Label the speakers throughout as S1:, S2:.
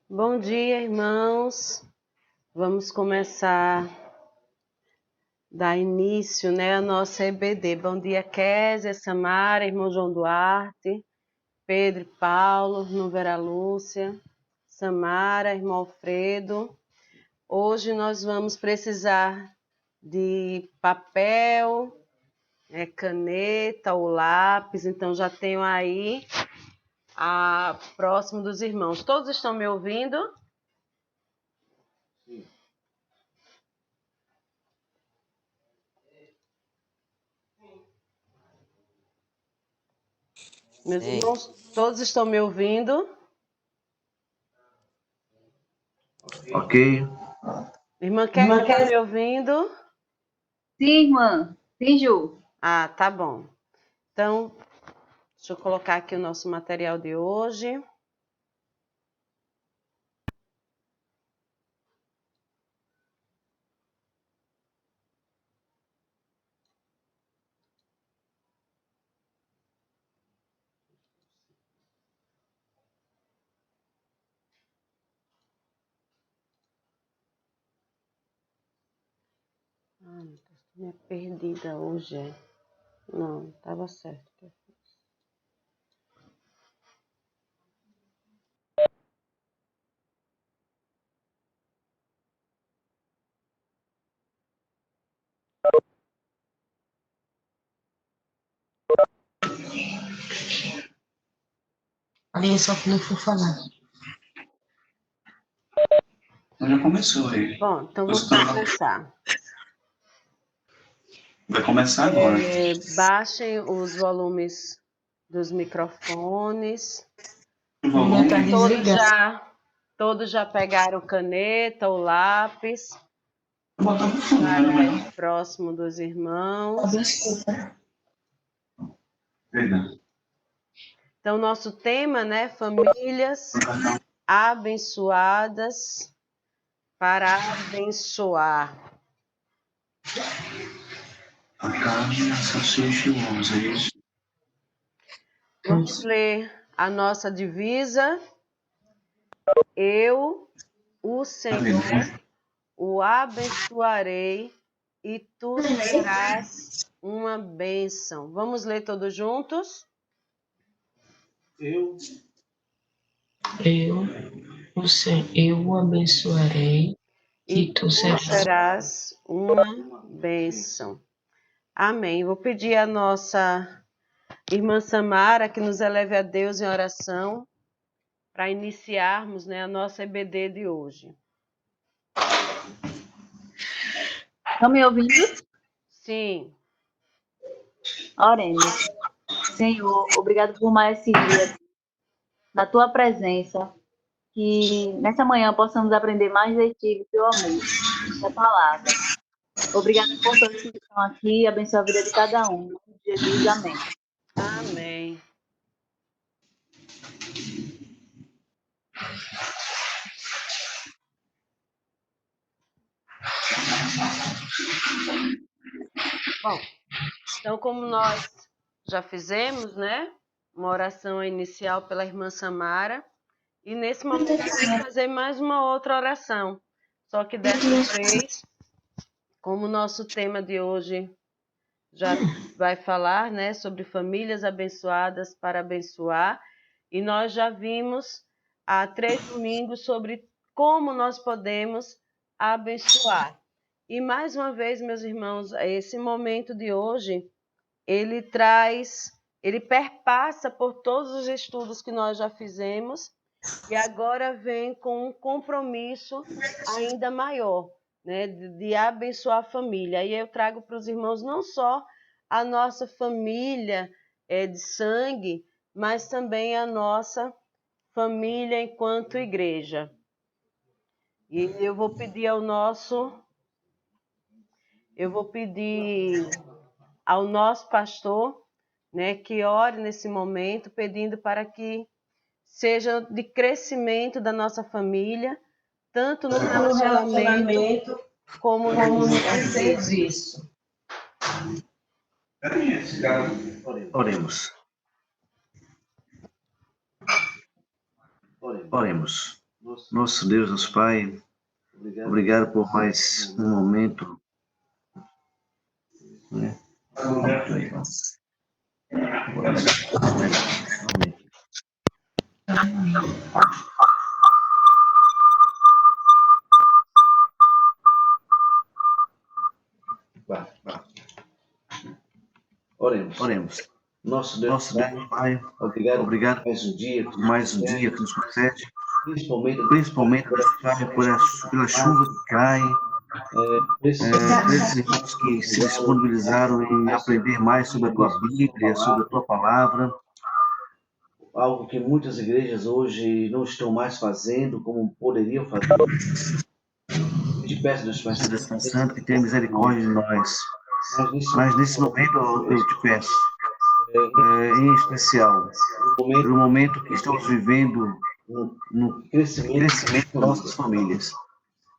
S1: Bom dia, irmãos. Vamos começar, dar início, à nossa EBD. Bom dia, Kézia, Samara, irmão João Duarte, Pedro e Paulo, irmã Vera Lúcia, Samara, irmão Alfredo. Hoje nós vamos precisar de papel, caneta ou lápis, então já tenho aí próximo dos irmãos. Todos estão me ouvindo? Meus irmãos, todos estão me ouvindo?
S2: Ok.
S1: Irmã Kézia, está me ouvindo?
S3: Sim, irmã. Sim, Ju.
S1: Ah, tá bom. Então, deixa eu colocar aqui o nosso material de hoje. Estou meio perdida hoje. Não, estava certo.
S4: Ali só que não for falar.
S2: Já começou aí.
S1: Bom, então vamos começar.
S2: Vai começar agora.
S1: Baixem os volumes dos microfones.
S2: O volume
S4: Tá desligado.
S1: Todos já pegaram caneta ou lápis
S2: botar no fundo,
S1: para
S2: né?
S1: ir próximo dos irmãos.
S4: Desculpa.
S2: Verdade.
S1: Então, nosso tema, famílias abençoadas para abençoar.
S2: A carne, a salsicha e o ovos, é isso?
S1: Vamos ler a nossa divisa. Eu, o Senhor, o abençoarei e tu serás uma bênção. Vamos ler todos juntos?
S4: Eu o abençoarei e tu
S1: serás uma bênção. Amém. Vou pedir a nossa irmã Samara que nos eleve a Deus em oração para iniciarmos, a nossa EBD de hoje.
S3: Estão me ouvindo?
S1: Sim.
S3: Oremos. Senhor, obrigado por mais esse dia, na tua presença, que nessa manhã possamos aprender mais de ti, do teu amor, da palavra. Obrigada por todos que estão aqui, abençoa a vida de cada um. Em nome de Jesus, amém.
S1: Amém. Bom, então como nós já fizemos, uma oração inicial pela irmã Samara, e nesse momento eu vou fazer mais uma outra oração, só que dessa vez, como o nosso tema de hoje já vai falar, sobre famílias abençoadas para abençoar, e nós já vimos há 3 domingos sobre como nós podemos abençoar. E mais uma vez, meus irmãos, esse momento de hoje, ele perpassa por todos os estudos que nós já fizemos, e agora vem com um compromisso ainda maior, de abençoar a família. E eu trago para os irmãos não só a nossa família de sangue, mas também a nossa família enquanto igreja. E eu vou pedir ao nosso pastor, que ore nesse momento, pedindo para que seja de crescimento da nossa família, tanto no relacionamento como no serviço.
S2: Oremos. Nosso Deus, nosso Pai, obrigado por mais um momento, né? Oremos. Nosso Deus, Pai, obrigado por mais um dia que nos concede, principalmente, Pai, pela chuva que cai, por esses irmãos que se disponibilizaram em aprender mais sobre a Tua Bíblia, sobre a Tua Palavra, algo que muitas igrejas hoje não estão mais fazendo como poderiam fazer. Eu te peço, Deus Pai Santo, que tenha misericórdia de nós. Mas nesse momento eu te peço, em especial, pelo momento que estamos vivendo no crescimento de nossas famílias.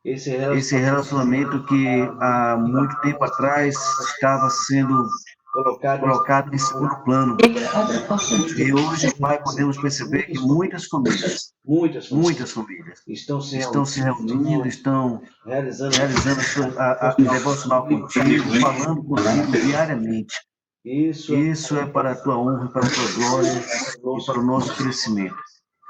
S2: Esse relacionamento que há muito tempo atrás estava sendo colocado em segundo plano. E hoje, Pai, podemos perceber que muitas famílias estão se reunindo, estão realizando a devocional contigo, falando contigo diariamente. Isso é para a tua honra, para a tua glória e para o nosso crescimento.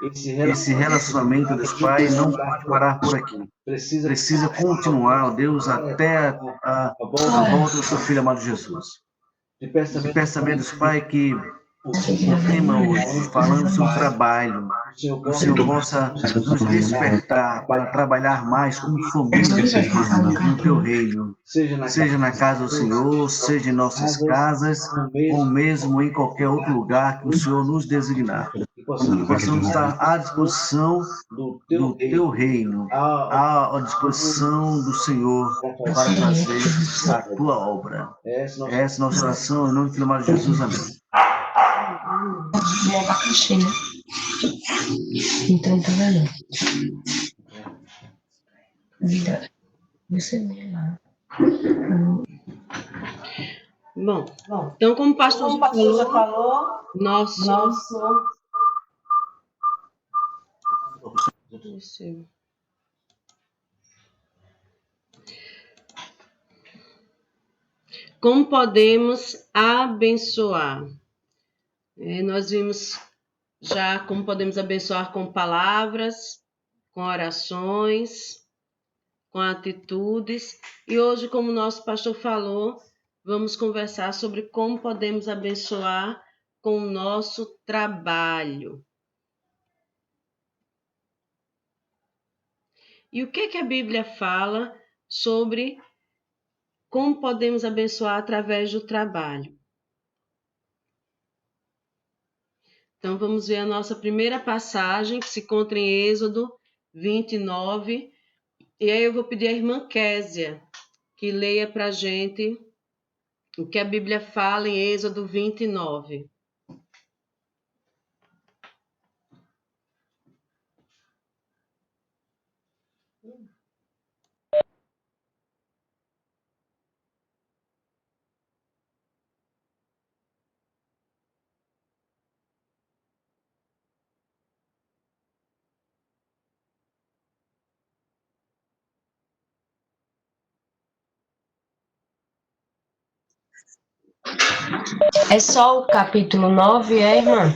S2: Esse relacionamento, Deus Pai, não pode parar por aqui. Precisa continuar, ó Deus, até a volta do teu Filho amado Jesus. Te peço também, Deus Pai, que o tema hoje, falando sobre trabalho, o Senhor possa nos despertar para trabalhar mais como família no teu reino, seja na casa do Senhor, seja em nossas casas, ou mesmo em qualquer outro lugar que o Senhor nos designar. Que possamos estar à disposição do teu reino, à disposição do Senhor para fazer a tua obra. Essa é a nossa oração, em nome do Filho amado de Jesus, amém.
S4: É abacaxi, né? Então tá vendo? Vida, você vê lá.
S1: Bom, então como o pastor já falou, como podemos abençoar? Nós vimos já como podemos abençoar com palavras, com orações, com atitudes. E hoje, como o nosso pastor falou, vamos conversar sobre como podemos abençoar com o nosso trabalho. E o que a Bíblia fala sobre como podemos abençoar através do trabalho? Então, vamos ver a nossa primeira passagem, que se encontra em Êxodo 29. E aí eu vou pedir à irmã Késia que leia para a gente o que a Bíblia fala em Êxodo 29.
S4: É só o capítulo 9, irmã?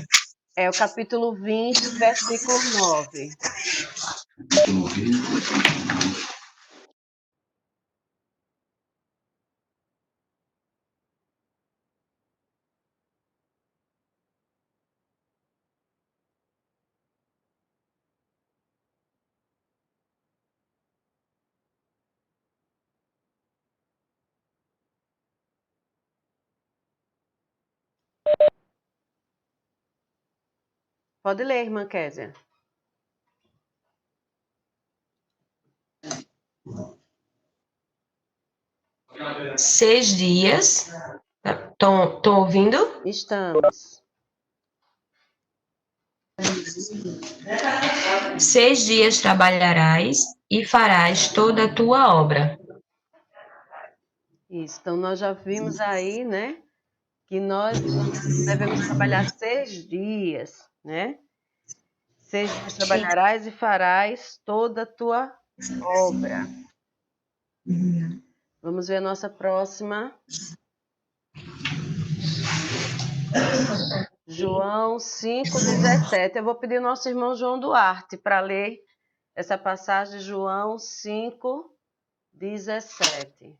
S1: É o capítulo 20, versículo 9. Pode ler, irmã Késia.
S4: Seis dias. Estão ouvindo?
S1: Estamos.
S4: 6 dias trabalharás e farás toda a tua obra.
S1: Isso. Então, nós já vimos aí, né, que nós devemos trabalhar 6 dias, né? 6 dias trabalharás e farás toda a tua obra. Vamos ver a nossa próxima. João 5,17. Eu vou pedir ao nosso irmão João Duarte para ler essa passagem de João 5,17.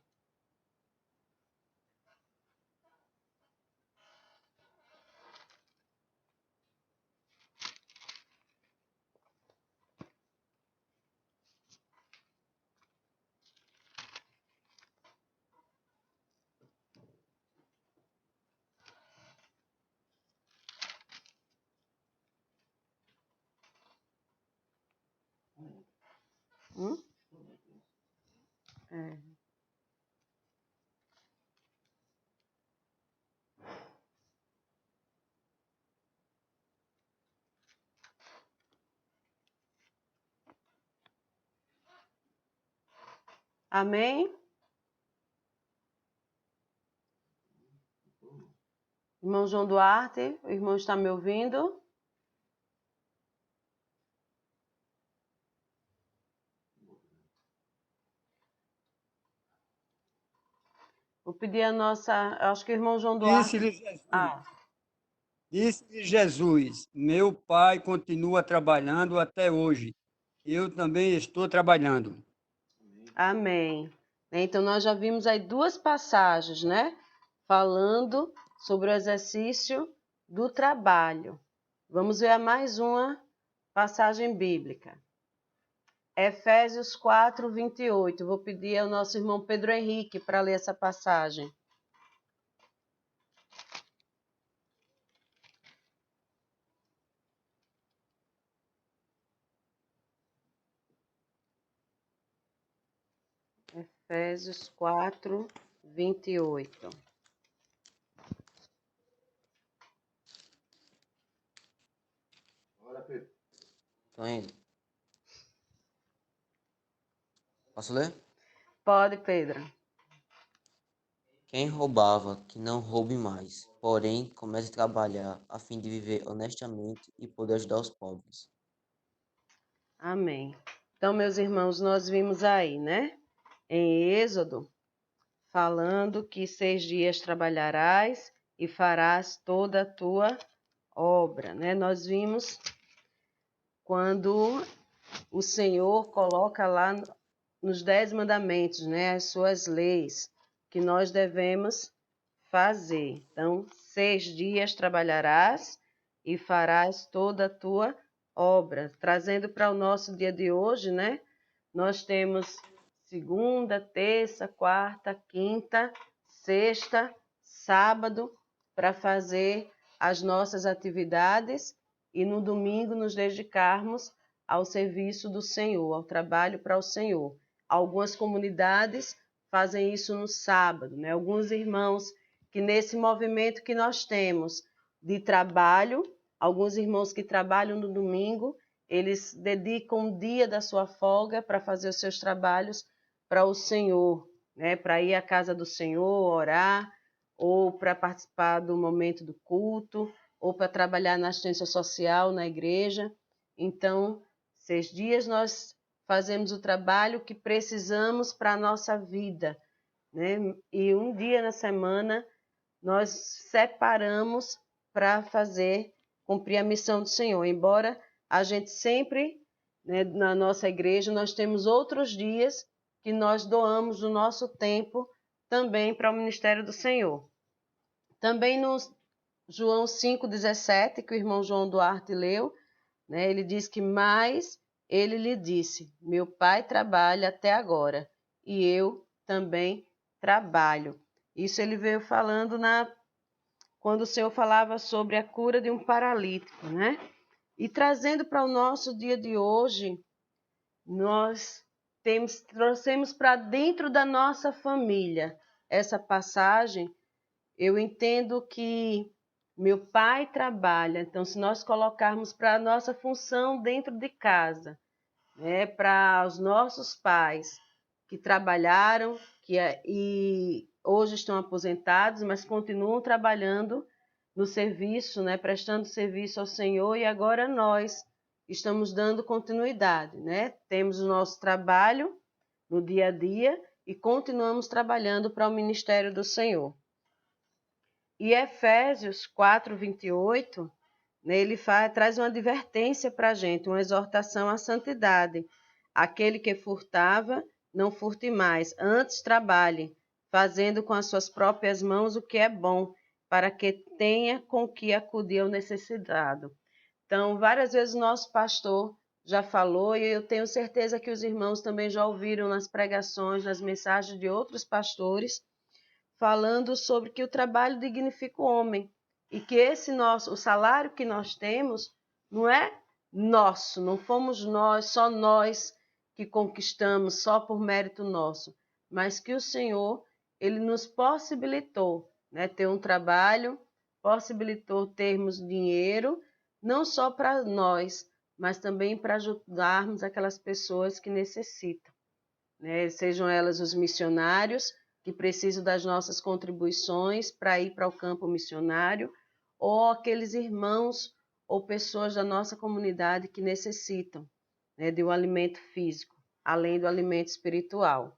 S1: É. Amém? Irmão João Duarte, o irmão está me ouvindo? Vou pedir a nossa. Acho que o irmão João Duarte.
S5: Disse-lhe Jesus: Meu pai continua trabalhando até hoje. Eu também estou trabalhando.
S1: Amém. Então, nós já vimos aí 2 passagens, né? Falando sobre o exercício do trabalho. Vamos ver a mais uma passagem bíblica. Efésios 4:28. Vou pedir ao nosso irmão Pedro Henrique para ler essa passagem. Efésios 4:28.
S6: Tô indo. Posso ler?
S1: Pode, Pedro.
S6: Quem roubava, que não roube mais, porém comece a trabalhar a fim de viver honestamente e poder ajudar os pobres.
S1: Amém. Então, meus irmãos, nós vimos aí, né? Em Êxodo, falando que 6 dias trabalharás e farás toda a tua obra, né? Nós vimos quando o Senhor coloca lá nos 10 mandamentos, né? As suas leis que nós devemos fazer. Então, 6 dias trabalharás e farás toda a tua obra. Trazendo para o nosso dia de hoje, né? Nós temos segunda, terça, quarta, quinta, sexta, sábado para fazer as nossas atividades e no domingo nos dedicarmos ao serviço do Senhor, ao trabalho para o Senhor. Algumas comunidades fazem isso no sábado, né? Alguns irmãos que nesse movimento que nós temos de trabalho, alguns irmãos que trabalham no domingo, eles dedicam um dia da sua folga para fazer os seus trabalhos para o Senhor, né? Para ir à casa do Senhor, orar, ou para participar do momento do culto, ou para trabalhar na assistência social na igreja. Então, 6 dias nós fazemos o trabalho que precisamos para a nossa vida, né? E um dia na semana nós separamos para cumprir a missão do Senhor. Embora a gente sempre, né, na nossa igreja, nós temos outros dias que nós doamos o nosso tempo também para o ministério do Senhor. Também no João 5,17, que o irmão João Duarte leu, né, ele diz que mais ele lhe disse, meu pai trabalha até agora e eu também trabalho. Isso ele veio falando quando o Senhor falava sobre a cura de um paralítico, né? E trazendo para o nosso dia de hoje, nós trouxemos para dentro da nossa família essa passagem. Eu entendo que meu pai trabalha, então se nós colocarmos para a nossa função dentro de casa, né, para os nossos pais que trabalharam e hoje estão aposentados, mas continuam trabalhando no serviço, né, prestando serviço ao Senhor, e agora nós estamos dando continuidade, né? Temos o nosso trabalho no dia a dia e continuamos trabalhando para o ministério do Senhor. E Efésios 4:28, né, ele traz uma advertência para a gente, uma exortação à santidade. Aquele que furtava, não furte mais, antes trabalhe, fazendo com as suas próprias mãos o que é bom, para que tenha com que acudir ao necessitado. Então, várias vezes o nosso pastor já falou, e eu tenho certeza que os irmãos também já ouviram nas pregações, nas mensagens de outros pastores, falando sobre que o trabalho dignifica o homem e que o salário que nós temos não é nosso, não fomos nós, só nós que conquistamos só por mérito nosso, mas que o Senhor, ele nos possibilitou, né, ter um trabalho, possibilitou termos dinheiro, não só para nós, mas também para ajudarmos aquelas pessoas que necessitam, né, sejam elas os missionários, que precisam das nossas contribuições para ir para o campo missionário, ou aqueles irmãos ou pessoas da nossa comunidade que necessitam, né, de um alimento físico, além do alimento espiritual.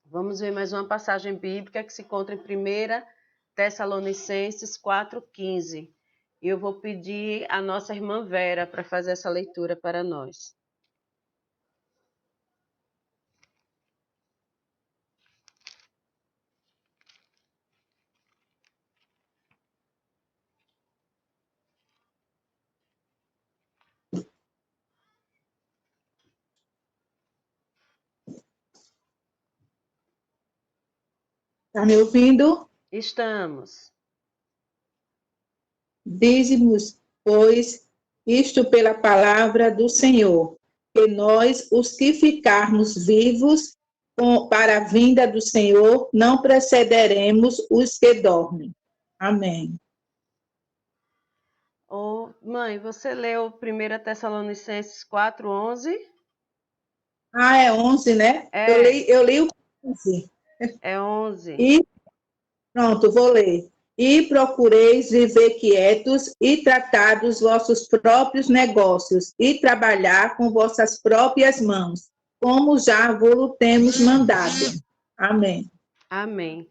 S1: Vamos ver mais uma passagem bíblica que se encontra em 1 Tessalonicenses 4:15. E eu vou pedir a nossa irmã Vera para fazer essa leitura para nós.
S7: Está me ouvindo?
S1: Estamos.
S7: Dize-nos, pois, isto pela palavra do Senhor, que nós, os que ficarmos vivos para a vinda do Senhor, não precederemos os que dormem. Amém.
S1: Ô, mãe, você leu 1 Tessalonicenses 4:11?
S7: Ah, é 11, né?
S1: É.
S7: Eu li o 11.
S1: É 11.
S7: E pronto, vou ler. E procureis viver quietos e tratar dos vossos próprios negócios e trabalhar com vossas próprias mãos, como já vos temos mandado. Amém.
S1: Amém.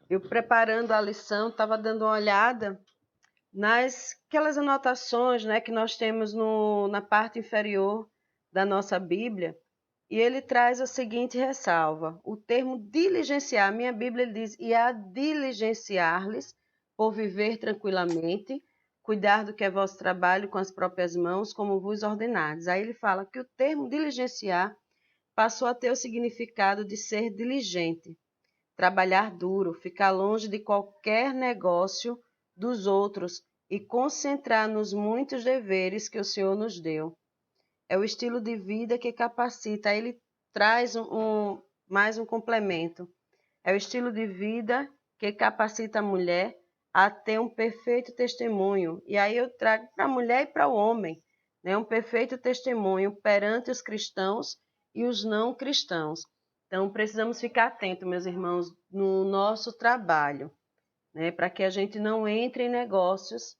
S1: Eu preparando a lição, estava dando uma olhada nas aquelas anotações, né, que nós temos na parte inferior da nossa Bíblia, e ele traz a seguinte ressalva: o termo diligenciar, minha Bíblia ele diz, e a diligenciar-lhes por viver tranquilamente, cuidar do que é vosso trabalho com as próprias mãos, como vos ordenardes. Aí ele fala que o termo diligenciar passou a ter o significado de ser diligente, trabalhar duro, ficar longe de qualquer negócio dos outros e concentrar nos muitos deveres que o Senhor nos deu. É o estilo de vida que capacita. Aí ele traz mais um complemento. É o estilo de vida que capacita a mulher a ter um perfeito testemunho. E aí eu trago para a mulher e para o homem, né, um perfeito testemunho perante os cristãos e os não cristãos. Então, precisamos ficar atentos, meus irmãos, no nosso trabalho, né, para que a gente não entre em negócios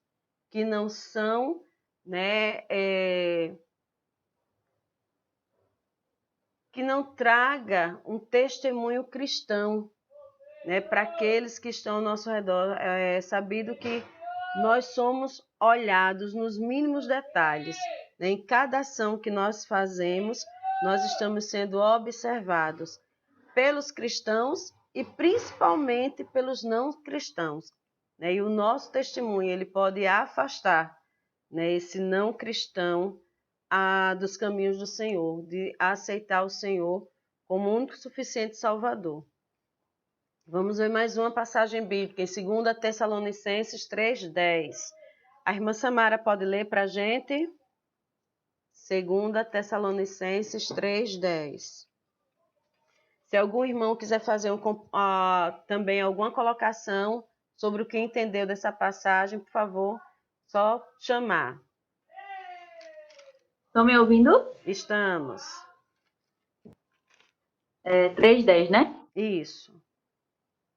S1: que não são, né, que não traga um testemunho cristão, né, para aqueles que estão ao nosso redor. É sabido que nós somos olhados nos mínimos detalhes, né? Em cada ação que nós fazemos, nós estamos sendo observados pelos cristãos e principalmente pelos não cristãos, né? E o nosso testemunho ele pode afastar, né, esse não cristão dos caminhos do Senhor, de aceitar o Senhor como o único suficiente Salvador. Vamos ver mais uma passagem bíblica, em 2 Tessalonicenses 3:10. A irmã Samara pode ler para a gente? 2 Tessalonicenses 3:10. Se algum irmão quiser fazer também alguma colocação sobre o que entendeu dessa passagem, por favor, só chamar.
S3: Estão me ouvindo?
S1: Estamos.
S3: 3:10, né?
S1: Isso.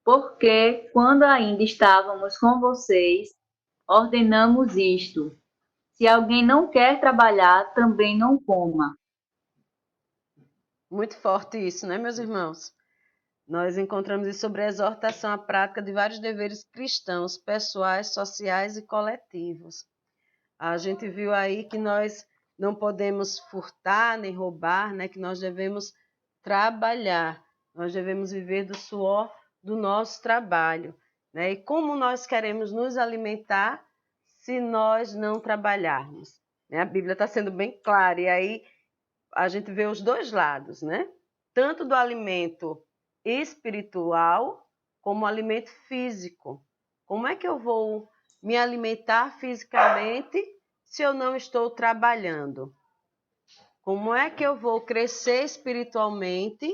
S3: Porque quando ainda estávamos com vocês, ordenamos isto, Se alguém não quer trabalhar, também não coma.
S1: Muito forte isso, né, meus irmãos? Nós encontramos isso sobre a exortação à prática de vários deveres cristãos, pessoais, sociais e coletivos. A gente viu aí que nós não podemos furtar nem roubar, né? Que nós devemos trabalhar, nós devemos viver do suor do nosso trabalho, né? E como nós queremos nos alimentar se nós não trabalharmos, né? A Bíblia está sendo bem clara, e aí a gente vê os dois lados, né? Tanto do alimento espiritual como o alimento físico. Como é que eu vou me alimentar fisicamente se eu não estou trabalhando? Como é que eu vou crescer espiritualmente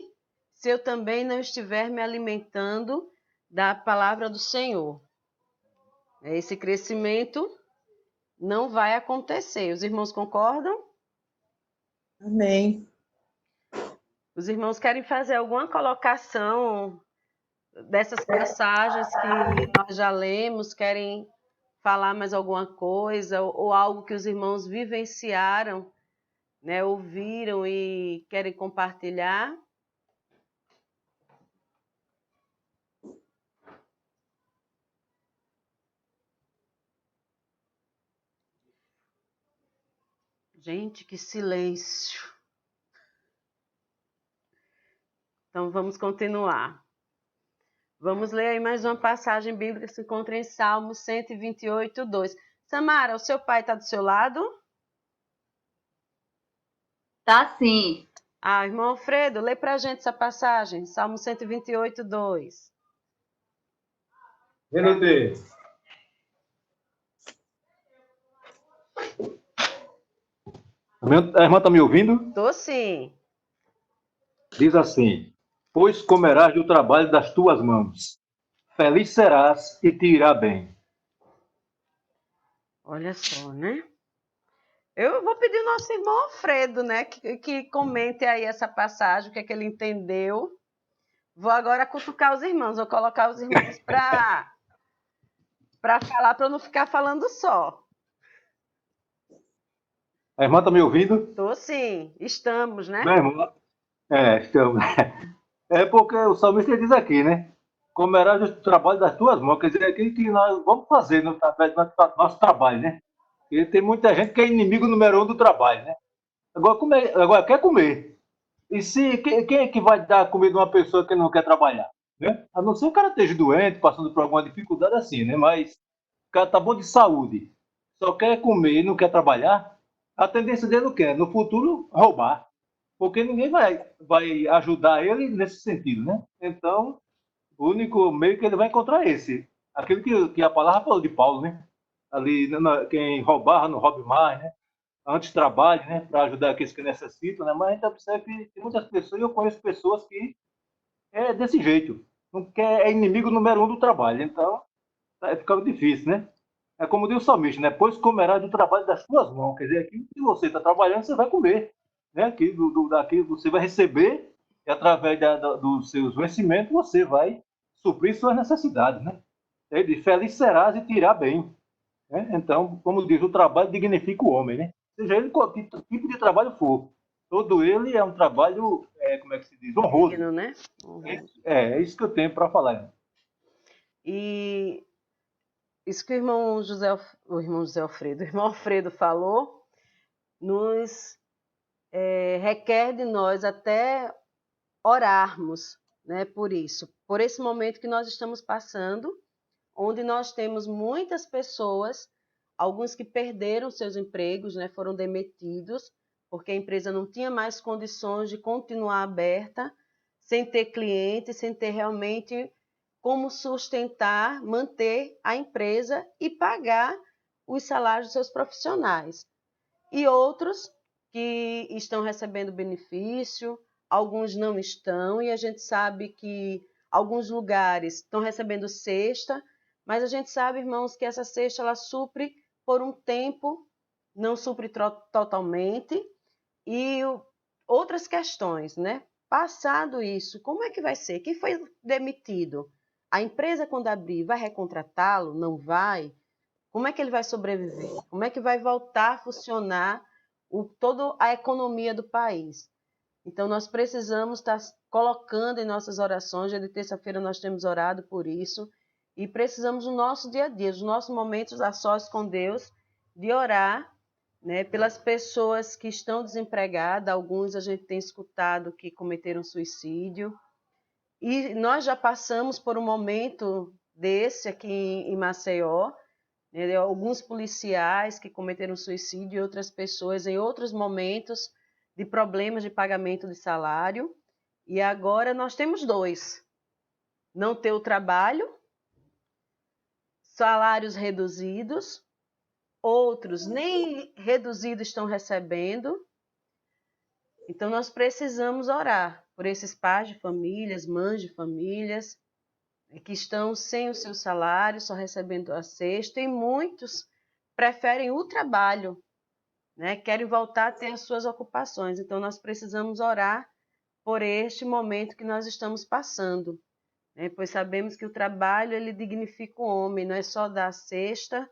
S1: se eu também não estiver me alimentando da palavra do Senhor? Esse crescimento não vai acontecer. Os irmãos concordam?
S7: Amém.
S1: Os irmãos querem fazer alguma colocação dessas passagens que nós já lemos? Querem falar mais alguma coisa ou algo que os irmãos vivenciaram, né, ouviram e querem compartilhar? Gente, que silêncio. Então vamos continuar. Vamos ler aí mais uma passagem bíblica que se encontra em Salmo 128, 2. Samara, o seu pai está do seu lado?
S3: Tá sim.
S1: Irmão Alfredo, lê para a gente essa passagem, Salmo 128, 2.
S8: Renate. A irmã está me ouvindo?
S1: Estou sim.
S8: Diz assim: pois comerás do trabalho das tuas mãos, feliz serás e te irá bem.
S1: Olha só, né? Eu vou pedir ao nosso irmão Alfredo, né, que comente aí essa passagem, o que é que ele entendeu. Vou agora cutucar os irmãos, vou colocar os irmãos para falar, para eu não ficar falando só.
S8: A irmã está me ouvindo?
S1: Estou sim, estamos, né?
S8: Minha irmã, estamos. É porque o salmista diz aqui, né? Comerás do trabalho das tuas mãos, quer dizer, aquilo que nós vamos fazer no nosso trabalho, né? E tem muita gente que é inimigo número 1 do trabalho, né? Agora quer comer. E se quem é que vai dar comida a uma pessoa que não quer trabalhar? Né? A não ser que o cara esteja doente, passando por alguma dificuldade assim, né? Mas o cara tá bom de saúde, só quer comer e não quer trabalhar, a tendência dele não quer, no futuro, roubar. Porque ninguém vai ajudar ele nesse sentido, né? Então, o único meio que ele vai encontrar é esse. Aquilo que a palavra falou de Paulo, né? Ali, quem roubar não roube mais, né? Antes trabalhe, né, para ajudar aqueles que necessitam, né? Mas a gente observa que tem muitas pessoas, e eu conheço pessoas que é desse jeito, não quer, é inimigo número 1 do trabalho, então é ficando difícil, né? É como diz o salmista, né? Pois comerás do trabalho das tuas mãos, quer dizer, aquilo que você está trabalhando, você vai comer, né? Daqui você vai receber e através dos seus vencimentos você vai suprir suas necessidades, né? Ele diz, feliz serás e te irá bem. Né? Então, como diz, o trabalho dignifica o homem, né? Seja ele qual tipo de trabalho for. Todo ele é um trabalho, como é que se diz? Honroso.
S1: Digno, né? Uhum.
S8: É isso que eu tenho para falar.
S1: E isso que o irmão Alfredo falou, nos requer de nós até orarmos, né, por isso, por esse momento que nós estamos passando, onde nós temos muitas pessoas, alguns que perderam seus empregos, né, foram demitidos, porque a empresa não tinha mais condições de continuar aberta, sem ter clientes, sem ter realmente como sustentar, manter a empresa e pagar os salários dos seus profissionais. E outros que estão recebendo benefício, alguns não estão, e a gente sabe que alguns lugares estão recebendo cesta, mas a gente sabe, irmãos, que essa cesta ela supre por um tempo, não supre totalmente, e outras questões, né? Passado isso, como é que vai ser? Quem foi demitido? A empresa, quando abrir, vai recontratá-lo? Não vai? como é que ele vai sobreviver? Como é que vai voltar a funcionar toda a economia do país? Então, nós precisamos estar colocando em nossas orações. Dia de terça-feira nós temos orado por isso. E precisamos no nosso dia a dia, nos nossos momentos a sós com Deus, de orar, né, pelas pessoas que estão desempregadas. Alguns a gente tem escutado que cometeram suicídio. E nós já passamos por um momento desse aqui em Maceió, né, alguns policiais que cometeram suicídio e outras pessoas em outros momentos de problemas de pagamento de salário. E agora nós temos dois. Não ter o trabalho, salários reduzidos, outros nem reduzidos estão recebendo. Então, nós precisamos orar por esses pais de famílias, mães de famílias, que estão sem o seu salário, só recebendo a cesta, e muitos preferem o trabalho, né? Querem voltar a ter as suas ocupações. Então, nós precisamos orar por este momento que nós estamos passando, né? Pois sabemos que o trabalho, ele dignifica o homem, não é só dar a cesta,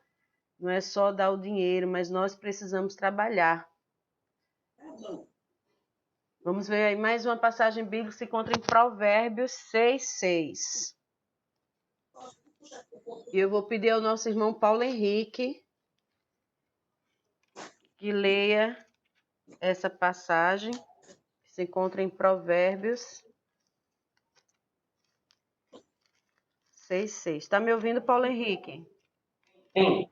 S1: não é só dar o dinheiro, mas nós precisamos trabalhar. Vamos ver aí mais uma passagem bíblica que se encontra em Provérbios 6:6. E eu vou pedir ao nosso irmão Paulo Henrique que leia essa passagem que se encontra em Provérbios 6:6. Está me ouvindo, Paulo Henrique?
S9: Sim.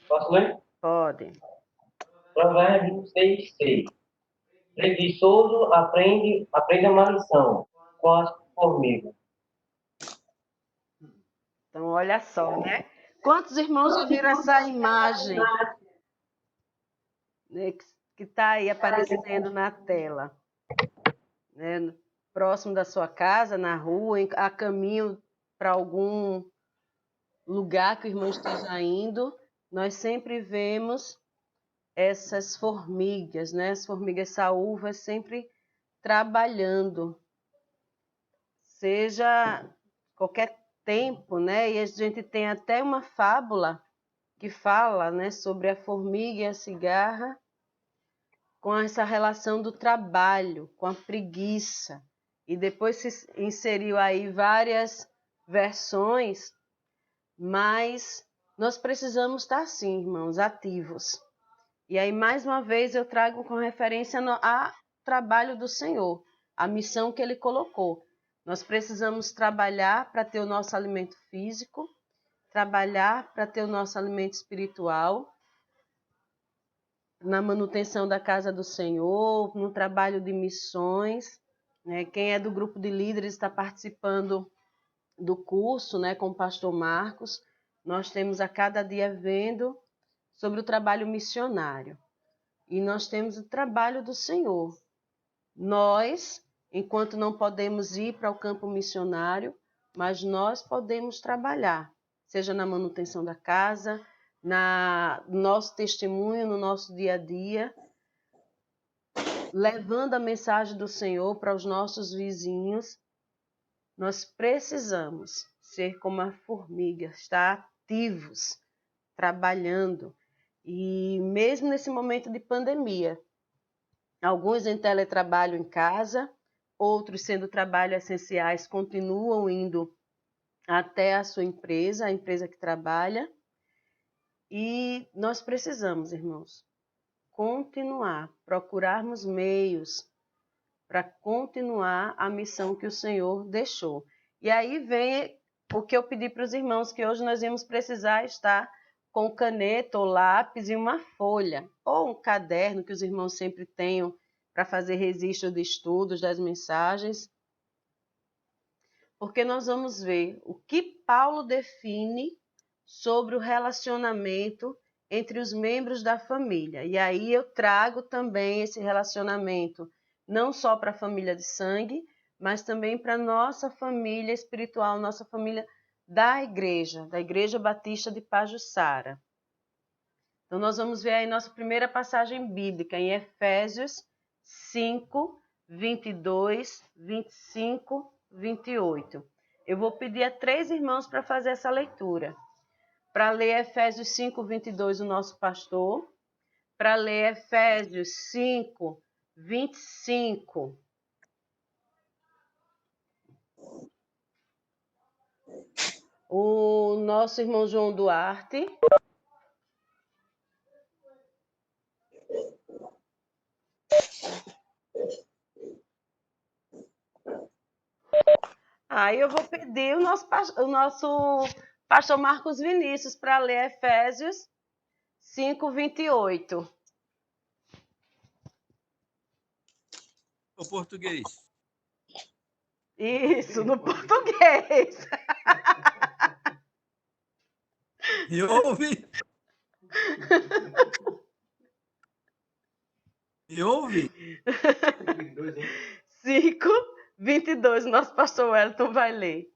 S9: Posso ler?
S1: Pode.
S9: Provérbios 6:6. Preguiçoso aprende a má lição com as formigas.
S1: Então, olha só, né? Quantos irmãos já viram essa imagem, né, que está aí aparecendo na tela? Né? Próximo da sua casa, na rua, a caminho para algum lugar que o irmão esteja indo, nós sempre vemos essas formigas, né? As formigas saúvas sempre trabalhando, seja qualquer tempo, né? E a gente tem até uma fábula que fala, né, sobre a formiga e a cigarra, com essa relação do trabalho, com a preguiça. E depois se inseriu aí várias versões, mas nós precisamos estar, sim, irmãos, ativos. E aí, mais uma vez, eu trago com referência ao trabalho do Senhor, a missão que Ele colocou. Nós precisamos trabalhar para ter o nosso alimento físico, trabalhar para ter o nosso alimento espiritual, na manutenção da casa do Senhor, no trabalho de missões, né? Quem é do grupo de líderes está participando do curso, né, com o pastor Marcos. Nós temos a cada dia vendo sobre o trabalho missionário. E nós temos o trabalho do Senhor. Nós, enquanto não podemos ir para o campo missionário, mas nós podemos trabalhar, seja na manutenção da casa, no nosso testemunho, no nosso dia a dia, levando a mensagem do Senhor para os nossos vizinhos. Nós precisamos ser como a formiga, estar ativos, trabalhando. E mesmo nesse momento de pandemia, alguns em teletrabalho em casa, outros sendo trabalhos essenciais, continuam indo até a sua empresa, a empresa que trabalha. E nós precisamos, irmãos, continuar, procurarmos meios para continuar a missão que o Senhor deixou. E aí vem o que eu pedi para os irmãos, que hoje nós íamos precisar estar com caneta ou lápis e uma folha, ou um caderno que os irmãos sempre tenham para fazer registro de estudos, das mensagens. Porque nós vamos ver o que Paulo define sobre o relacionamento entre os membros da família. E aí eu trago também esse relacionamento não só para a família de sangue, mas também para a nossa família espiritual, nossa família da Igreja Batista de Pajuçara. Então, nós vamos ver aí nossa primeira passagem bíblica, em Efésios 5, 22, 25, 28. eu vou pedir a 3 irmãos para fazer essa leitura. Para ler Efésios 5, 22, o nosso pastor. Para ler Efésios 5, 25. O nosso irmão João Duarte. Aí eu vou pedir o nosso pastor Marcos Vinícius para ler Efésios 5, 28.
S5: O português.
S1: Isso, no português.
S5: E ouve? E ouve?
S1: 5, 22, o nosso pastor Wellington vai ler.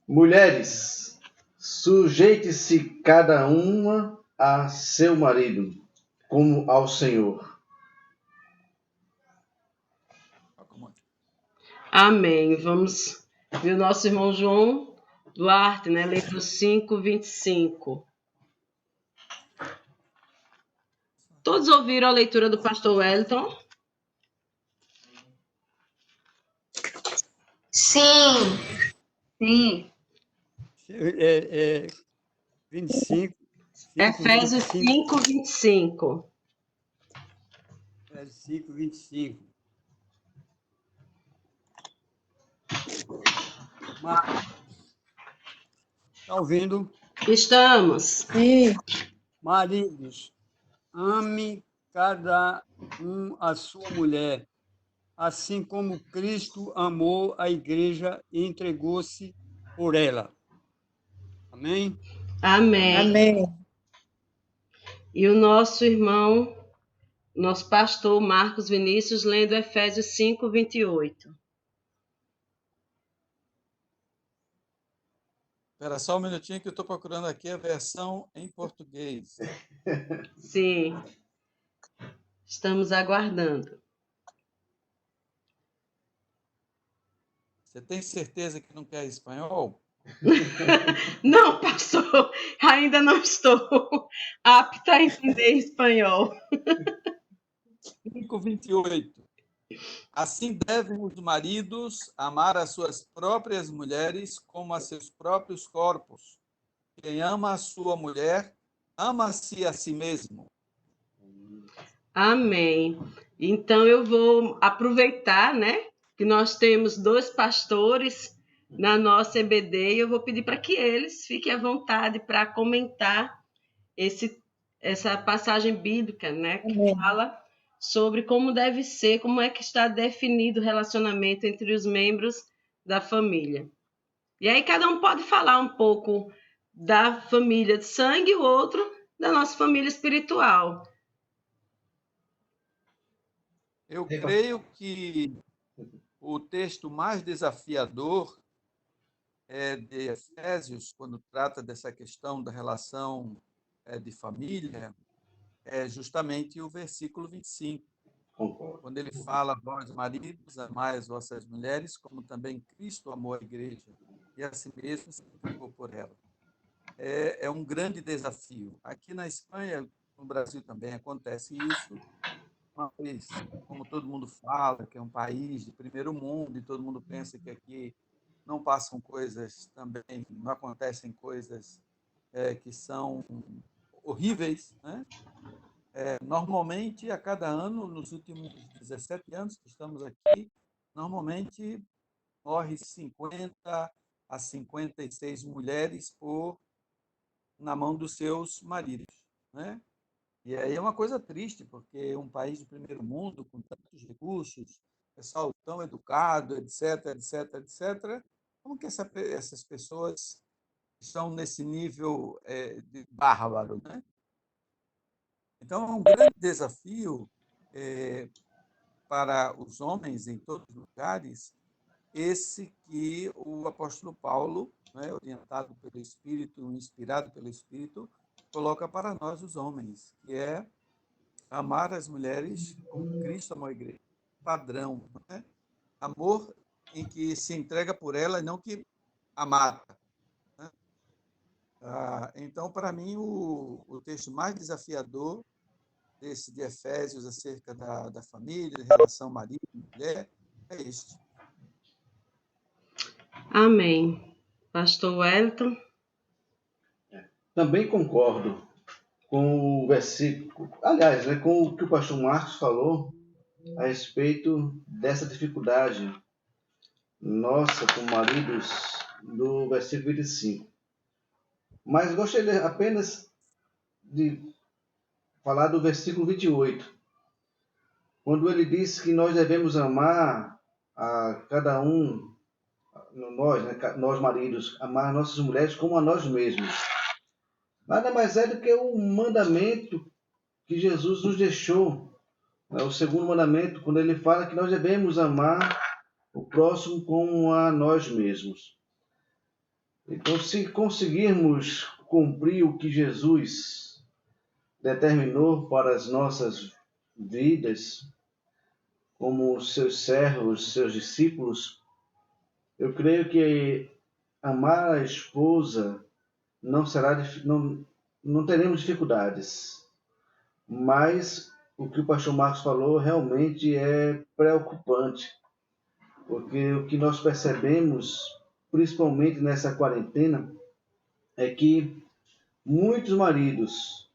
S10: Mulheres, sujeite-se cada uma a seu marido, como ao Senhor.
S1: Amém. Vamos ver o nosso irmão João Duarte, né? Livro 5, 25. Todos ouviram a leitura do pastor Wellington?
S4: Sim.
S3: Sim.
S5: 25.
S1: Efésios 5, 25.
S5: Efésios 5, 25. Está ouvindo?
S1: Estamos.
S7: Sim.
S5: Maridos, ame cada um a sua mulher, assim como Cristo amou a igreja e entregou-se por ela. Amém?
S1: Amém.
S7: Amém.
S1: E o nosso irmão, nosso pastor Marcos Vinícius, lendo Efésios 5, 28.
S11: Espera só um minutinho que eu estou procurando aqui a versão em português.
S1: Sim. Estamos aguardando.
S11: Você tem certeza que não quer espanhol?
S1: Não, pastor, ainda não estou apta a entender espanhol.
S11: 5:28. Assim devem os maridos amar as suas próprias mulheres como a seus próprios corpos. Quem ama a sua mulher, ama-se a si mesmo.
S1: Amém. Então eu vou aproveitar, né, que nós temos 2 pastores na nossa EBD e eu vou pedir para que eles fiquem à vontade para comentar essa passagem bíblica, né, que fala sobre como deve ser, como é que está definido o relacionamento entre os membros da família. E aí cada um pode falar um pouco da família de sangue e o outro da nossa família espiritual.
S11: Eu creio que o texto mais desafiador de Efésios, quando trata dessa questão da relação de família, é justamente o versículo 25. Quando ele fala, vós maridos, amai as vossas mulheres, como também Cristo amou a igreja e a si mesmo se entregou por ela. É um grande desafio. Aqui na Espanha, no Brasil também acontece isso, mas, como todo mundo fala, que é um país de primeiro mundo e todo mundo pensa que aqui não passam coisas também, não acontecem coisas que são horríveis, né? Normalmente, a cada ano, nos últimos 17 anos que estamos aqui, normalmente morre 50 a 56 mulheres na mão dos seus maridos, né? E aí é uma coisa triste, porque um país de primeiro mundo, com tantos recursos, pessoal tão educado, etc., etc., etc., como que essas pessoas estão nesse nível de bárbaro, né? Então, é um grande desafio para os homens em todos os lugares, esse que o apóstolo Paulo, né, orientado pelo Espírito, inspirado pelo Espírito, coloca para nós, os homens, que é amar as mulheres como Cristo amou a igreja. padrão, não é? Amor em que se entrega por ela e não que a mata. Né? Então, para mim, o texto mais desafiador desse de Efésios acerca da família, da relação marido e mulher, é este.
S1: Amém. Pastor Wellington?
S10: Também concordo com o versículo, aliás, né, com o que o pastor Marcos falou a respeito dessa dificuldade nossa como maridos do versículo 25. Mas gostaria apenas de falar do versículo 28, quando ele diz que nós devemos amar a cada um, nós, né, nós maridos, amar nossas mulheres como a nós mesmos. Nada mais é do que o mandamento que Jesus nos deixou, né? O segundo mandamento, quando ele fala que nós devemos amar o próximo como a nós mesmos. Então, se conseguirmos cumprir o que Jesus determinou para as nossas vidas, como seus servos, seus discípulos, eu creio que amar a esposa não teremos dificuldades. Mas o que o pastor Marcos falou realmente é preocupante, porque o que nós percebemos, principalmente nessa quarentena, é que muitos maridos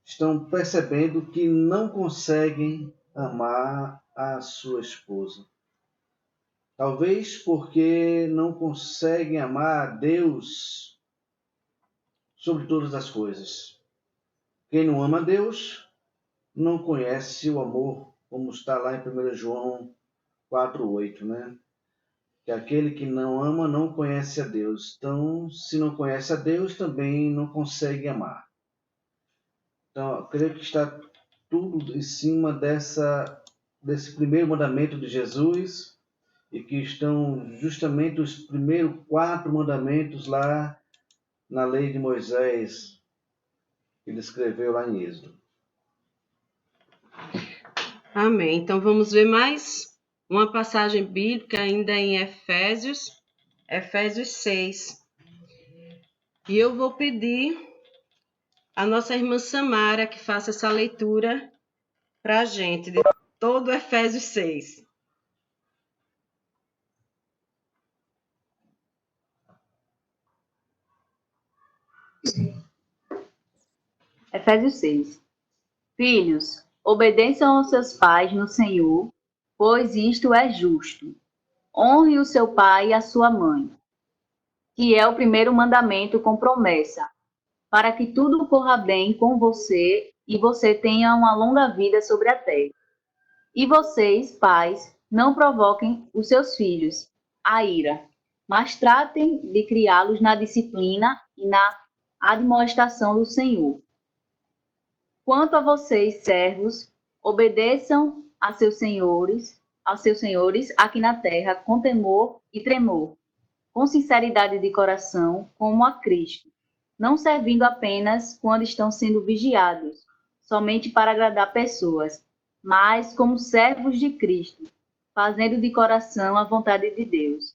S10: estão percebendo que não conseguem amar a sua esposa. Talvez porque não conseguem amar a Deus sobre todas as coisas. Quem não ama a Deus não conhece o amor, como está lá em 1 João 4:8, né? Que aquele que não ama não conhece a Deus. Então, se não conhece a Deus, também não consegue amar. Então, eu creio que está tudo em cima desse primeiro mandamento de Jesus, e que estão justamente os primeiros 4 mandamentos lá na lei de Moisés, que ele escreveu lá em Êxodo.
S1: Amém. Então vamos ver mais uma passagem bíblica ainda em Efésios 6. E eu vou pedir a nossa irmã Samara que faça essa leitura para a gente, de todo Efésios 6.
S3: Efésios 6. Filhos, obedeçam aos seus pais no Senhor, pois isto é justo. Honre o seu pai e a sua mãe, que é o primeiro mandamento com promessa, para que tudo corra bem com você e você tenha uma longa vida sobre a terra. E vocês, pais, não provoquem os seus filhos à ira, mas tratem de criá-los na disciplina e na admoestação do Senhor. Quanto a vocês, servos, obedeçam a seus senhores aqui na terra com temor e tremor, com sinceridade de coração, como a Cristo, não servindo apenas quando estão sendo vigiados, somente para agradar pessoas, mas como servos de Cristo, fazendo de coração a vontade de Deus.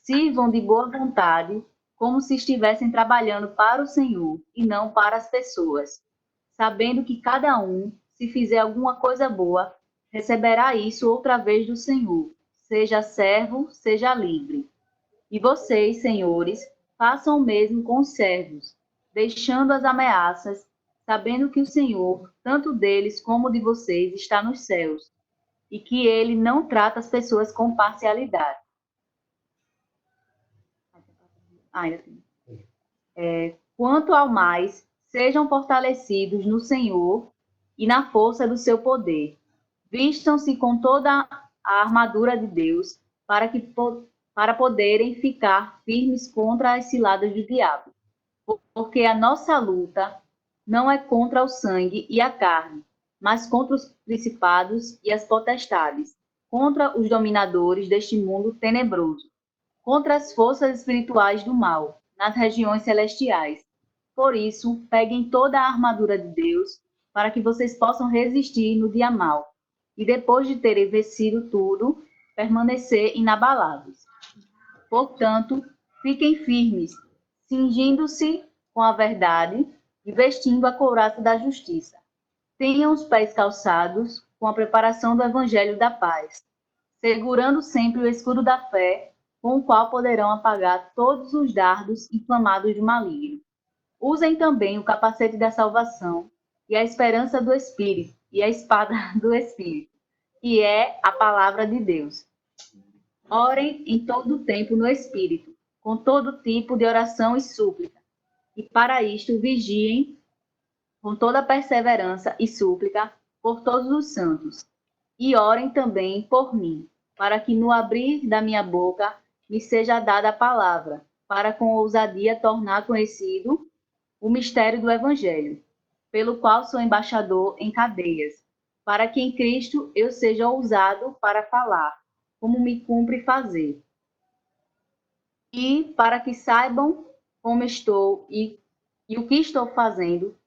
S3: Sirvam de boa vontade, como se estivessem trabalhando para o Senhor e não para as pessoas, sabendo que cada um, se fizer alguma coisa boa, receberá isso outra vez do Senhor, seja servo, seja livre. E vocês, senhores, façam o mesmo com os servos, deixando as ameaças, sabendo que o Senhor, tanto deles como de vocês, está nos céus, e que ele não trata as pessoas com parcialidade. Quanto ao mais, sejam fortalecidos no Senhor e na força do seu poder. Vistam-se com toda a armadura de Deus para poderem ficar firmes contra as ciladas do diabo. Porque a nossa luta não é contra o sangue e a carne, mas contra os principados e as potestades, contra os dominadores deste mundo tenebroso, contra as forças espirituais do mal, nas regiões celestiais. Por isso, peguem toda a armadura de Deus, para que vocês possam resistir no dia mau, e depois de terem vencido tudo, permanecer inabaláveis. Portanto, fiquem firmes, cingindo-se com a verdade e vestindo a couraça da justiça. Tenham os pés calçados com a preparação do evangelho da paz, segurando sempre o escudo da fé, com o qual poderão apagar todos os dardos inflamados do maligno. Usem também o capacete da salvação e a esperança do Espírito e a espada do Espírito, que é a palavra de Deus. Orem em todo o tempo no Espírito, com todo tipo de oração e súplica. E para isto vigiem com toda perseverança e súplica por todos os santos. E orem também por mim, para que no abrir da minha boca me seja dada a palavra, para com ousadia tornar conhecido o mistério do Evangelho, pelo qual sou embaixador em cadeias, para que em Cristo eu seja ousado para falar, como me cumpre fazer. E para que saibam como estou e o que estou fazendo,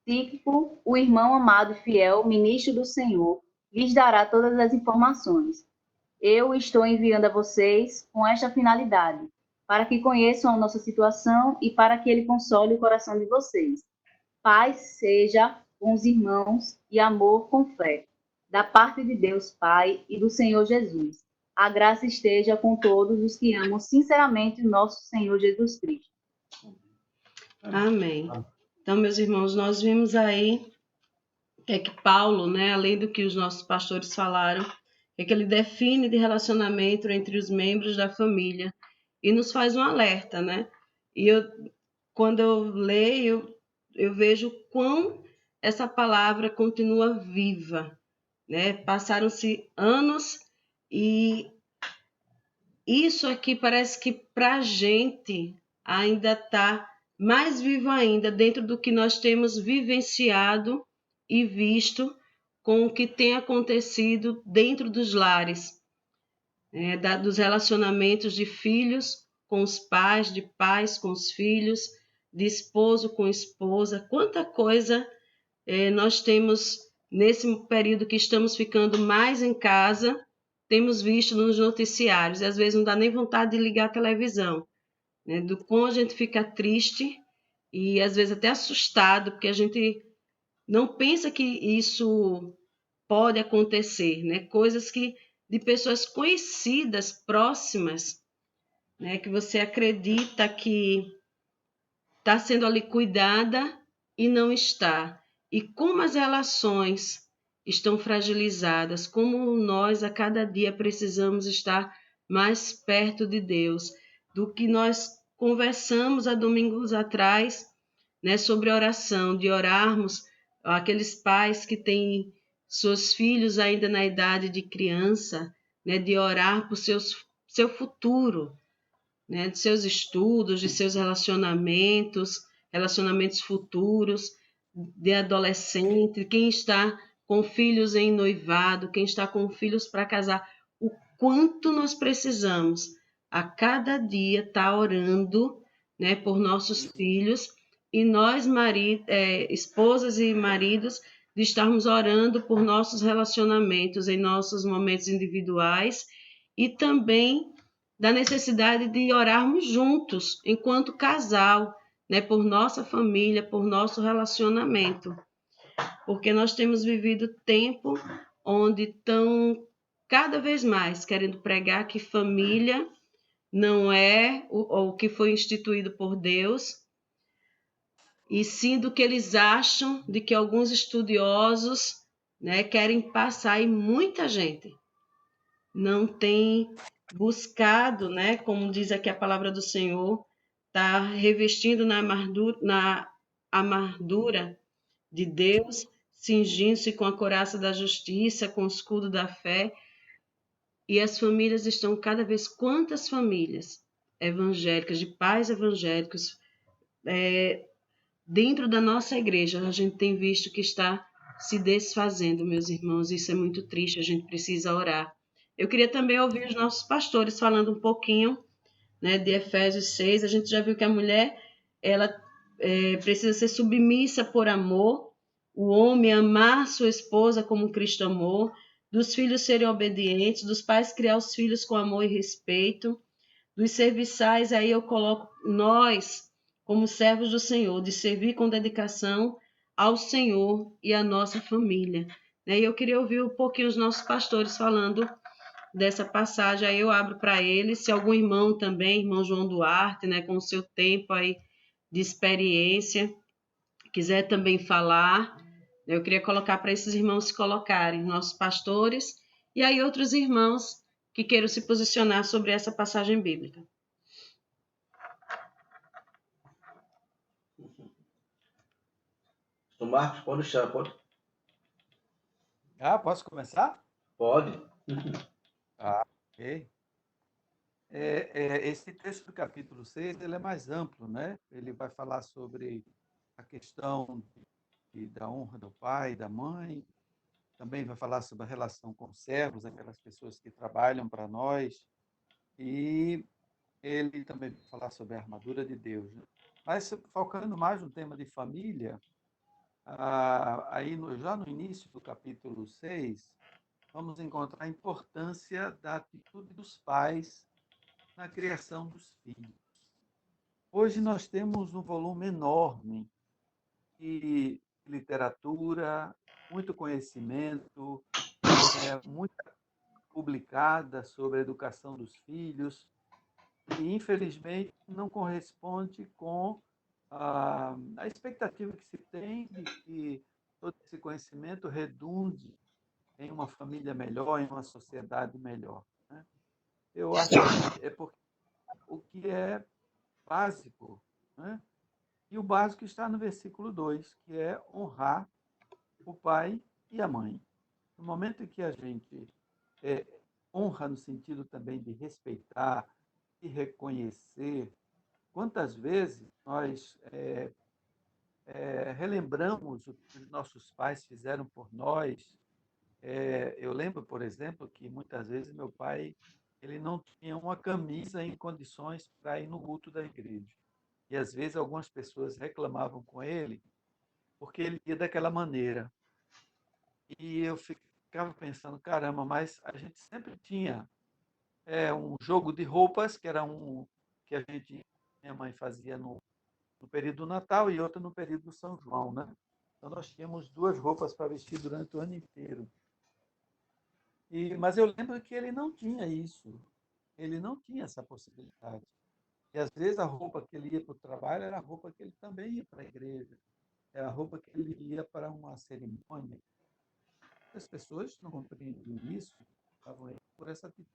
S3: Tíquico, o irmão amado e fiel, ministro do Senhor, lhes dará todas as informações. Eu estou enviando a vocês com esta finalidade, para que conheçam a nossa situação e para que ele console o coração de vocês. Paz seja com os irmãos e amor com fé, da parte de Deus Pai e do Senhor Jesus. A graça esteja com todos os que amam sinceramente o nosso Senhor Jesus Cristo.
S12: Amém. Então, meus irmãos, nós vimos aí que Paulo, né, além do que os nossos pastores falaram, que ele define de relacionamento entre os membros da família e nos faz um alerta, né? E quando eu leio, eu vejo quão essa palavra continua viva, né? Passaram-se anos e isso aqui parece que para a gente ainda está mais vivo ainda dentro do que nós temos vivenciado e visto com o que tem acontecido dentro dos lares, dos relacionamentos de filhos com os pais, de pais com os filhos, de esposo com esposa. Quanta coisa nós temos nesse período que estamos ficando mais em casa, temos visto nos noticiários, e às vezes não dá nem vontade de ligar a televisão, né? Do quão a gente fica triste e às vezes até assustado, porque a gente não pensa que isso pode acontecer, né? Coisas de pessoas conhecidas, próximas, né? Que você acredita que está sendo ali cuidada e não está. E como as relações estão fragilizadas, como nós a cada dia precisamos estar mais perto de Deus, do que nós conversamos há domingos atrás, né, sobre oração, de orarmos aqueles pais que têm seus filhos ainda na idade de criança, né, de orar por seu futuro, né, de seus estudos, de seus relacionamentos futuros, de adolescente, quem está com filhos em noivado, quem está com filhos para casar, o quanto nós precisamos a cada dia estar orando, né, por nossos filhos, e nós, esposas e maridos, de estarmos orando por nossos relacionamentos em nossos momentos individuais e também da necessidade de orarmos juntos, enquanto casal, né, por nossa família, por nosso relacionamento. Porque nós temos vivido tempo onde estão cada vez mais querendo pregar que família não é o que foi instituído por Deus, e sim do que eles acham, de que alguns estudiosos, né, querem passar, e muita gente não tem buscado, né, como diz aqui a palavra do Senhor, está revestindo na armadura de Deus, cingindo-se com a couraça da justiça, com o escudo da fé, e as famílias estão cada vez, quantas famílias evangélicas, de pais evangélicos, dentro da nossa igreja, a gente tem visto que está se desfazendo, meus irmãos, isso é muito triste, a gente precisa orar. Eu queria também ouvir os nossos pastores falando um pouquinho, né, de Efésios 6, a gente já viu que a mulher, ela precisa ser submissa por amor, o homem amar sua esposa como Cristo amou, dos filhos serem obedientes, dos pais criar os filhos com amor e respeito, dos serviçais, aí eu coloco nós, como servos do Senhor, de servir com dedicação ao Senhor e à nossa família. E eu queria ouvir um pouquinho os nossos pastores falando dessa passagem, aí eu abro para eles, se algum irmão também, irmão João Duarte, né, com o seu tempo aí de experiência, quiser também falar, eu queria colocar para esses irmãos se colocarem, nossos pastores, e aí outros irmãos que queiram se posicionar sobre essa passagem bíblica.
S10: O Marcos, pode deixar, pode?
S11: Posso começar?
S10: Pode.
S11: Ok. Esse texto do capítulo 6 ele é mais amplo, né? Ele vai falar sobre a questão da honra do pai e da mãe, também vai falar sobre a relação com os servos, aquelas pessoas que trabalham para nós, e ele também vai falar sobre a armadura de Deus, né? Mas focando mais no tema de família, já no início do capítulo 6, vamos encontrar a importância da atitude dos pais na criação dos filhos. Hoje nós temos um volume enorme de literatura, muito conhecimento, muita publicada sobre a educação dos filhos, e infelizmente não corresponde com a expectativa que se tem de que todo esse conhecimento redunde em uma família melhor, em uma sociedade melhor, né? Eu acho que é porque o que é básico, né? E o básico está no versículo 2, que é honrar o pai e a mãe. No momento em que a gente honra no sentido também de respeitar e reconhecer, quantas vezes nós relembramos o que os nossos pais fizeram por nós. Eu lembro, por exemplo, que muitas vezes meu pai ele não tinha uma camisa em condições para ir no culto da igreja. E às vezes algumas pessoas reclamavam com ele porque ele ia daquela maneira. E eu ficava pensando, caramba, mas a gente sempre tinha um jogo de roupas, que era que minha mãe fazia no período do Natal e outra no período do São João, né? Então nós tínhamos duas roupas para vestir durante o ano inteiro. Mas eu lembro que ele não tinha isso, ele não tinha essa possibilidade. E às vezes a roupa que ele ia para o trabalho era a roupa que ele também ia para a igreja, era a roupa que ele ia para uma cerimônia. As pessoas não compreendiam isso, estavam por essa atitude,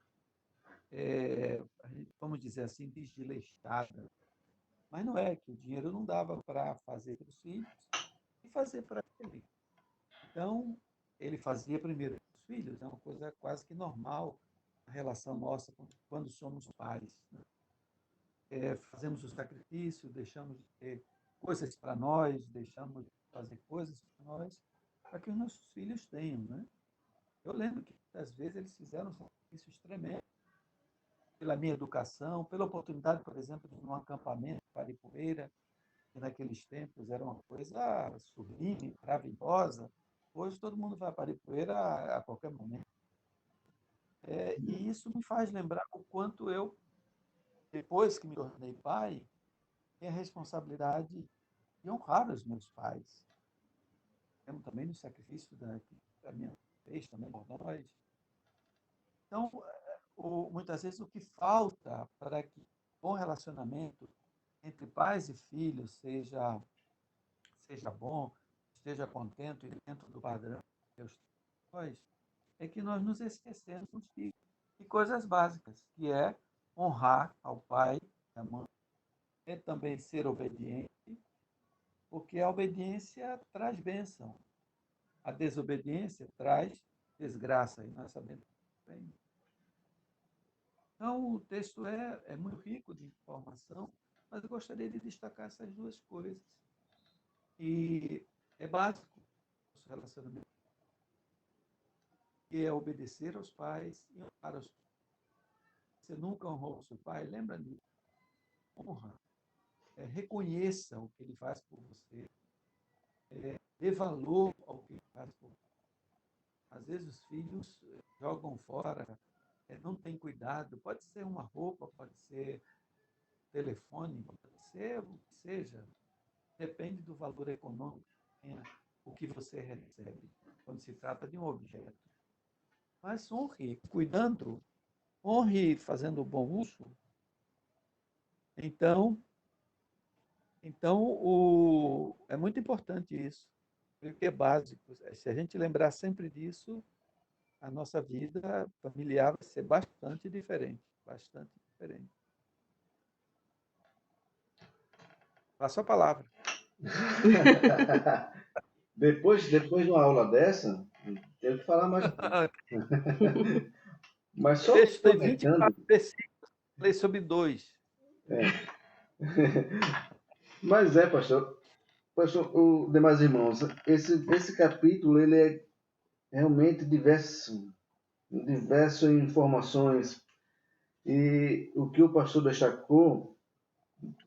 S11: vamos dizer assim, desleixada. Mas não é que o dinheiro não dava para fazer para os filhos e fazer para ele. Então, ele fazia primeiro para os filhos, é uma coisa quase que normal a relação nossa quando somos pais, né? Fazemos o sacrifício, deixamos de ter coisas para nós, deixamos de fazer coisas para nós, para que os nossos filhos tenham, né? Eu lembro que, às vezes, eles fizeram sacrifícios tremendos pela minha educação, pela oportunidade, por exemplo, de ir num acampamento para Paripueira, que naqueles tempos era uma coisa sublime, maravilhosa. Hoje todo mundo vai para Paripueira a qualquer momento. E isso me faz lembrar o quanto eu, depois que me tornei pai, tenho a responsabilidade de honrar os meus pais. Temos também no sacrifício da minha vez, também por nós. Então, muitas vezes o que falta para que o bom relacionamento entre pais e filhos seja bom, esteja contente dentro do padrão que Deus tem, é que nós nos esquecemos de coisas básicas, que é honrar ao pai e à mãe, é também ser obediente, porque a obediência traz bênção, a desobediência traz desgraça, e nós sabemos bem. Então, o texto é muito rico de informação, mas eu gostaria de destacar essas duas coisas. E é básico o relacionamento, que é obedecer aos pais e honrar aos pais. Você nunca honrou o seu pai? Lembra disso. Honra. Reconheça o que ele faz por você. Dê valor ao que ele faz por você. Às vezes os filhos jogam fora, não tem cuidado. Pode ser uma roupa, pode ser telefone, pode ser o que seja. Depende do valor econômico, o que você recebe, quando se trata de um objeto. Mas honre, cuidando, honre fazendo bom uso. Então é muito importante isso, porque é básico. Se a gente lembrar sempre disso, a nossa vida familiar vai ser bastante diferente, bastante diferente. Passo a palavra.
S10: Depois de uma aula dessa, tenho que falar mais. Mas só
S11: texto tem
S10: comentando...
S11: 24 versículos, falei sobre 2.
S10: Mas pastor, os demais irmãos, esse capítulo ele é realmente diverso em informações. E o que o pastor destacou,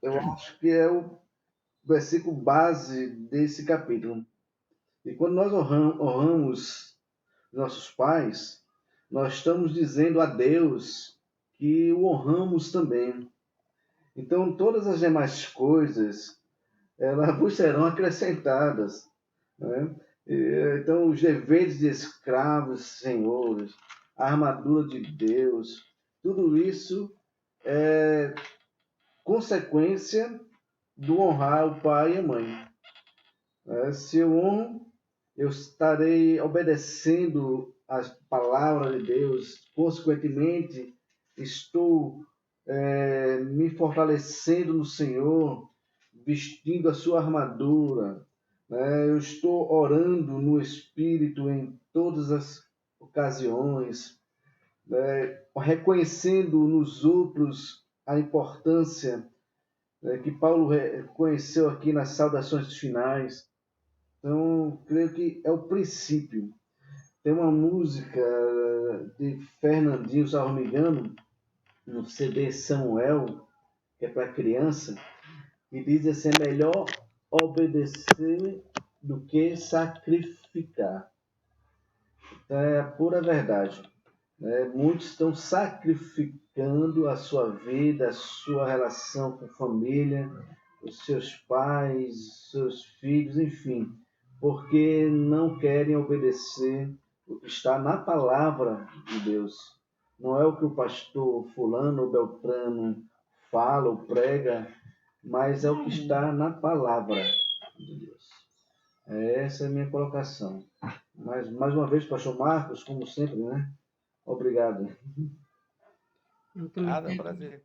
S10: eu acho que é o versículo base desse capítulo. E quando nós honramos nossos pais, nós estamos dizendo a Deus que o honramos também. Então, todas as demais coisas, elas vos serão acrescentadas, né? Então, os deveres de escravos, senhores, a armadura de Deus, tudo isso é consequência do honrar o pai e a mãe. Se eu honro, eu estarei obedecendo as palavras de Deus, consequentemente, estou me fortalecendo no Senhor, vestindo a sua armadura, né? Eu estou orando no Espírito em todas as ocasiões, né? Reconhecendo nos outros a importância que Paulo reconheceu aqui nas saudações finais. Então, creio que é o princípio. Tem uma música de Fernandinho, se não me engano, no CD Samuel, que é para criança, e diz assim: é melhor obedecer do que sacrificar. Então, é a pura verdade. Muitos estão sacrificando a sua vida, a sua relação com a família, os seus pais, seus filhos, enfim, porque não querem obedecer o que está na palavra de Deus. Não é o que o pastor fulano ou beltrano fala ou prega, mas é o que está na palavra de Deus. Essa é a minha colocação. Mas, mais uma vez, pastor Marcos, como sempre, né? Obrigado.
S11: Nada, é um prazer.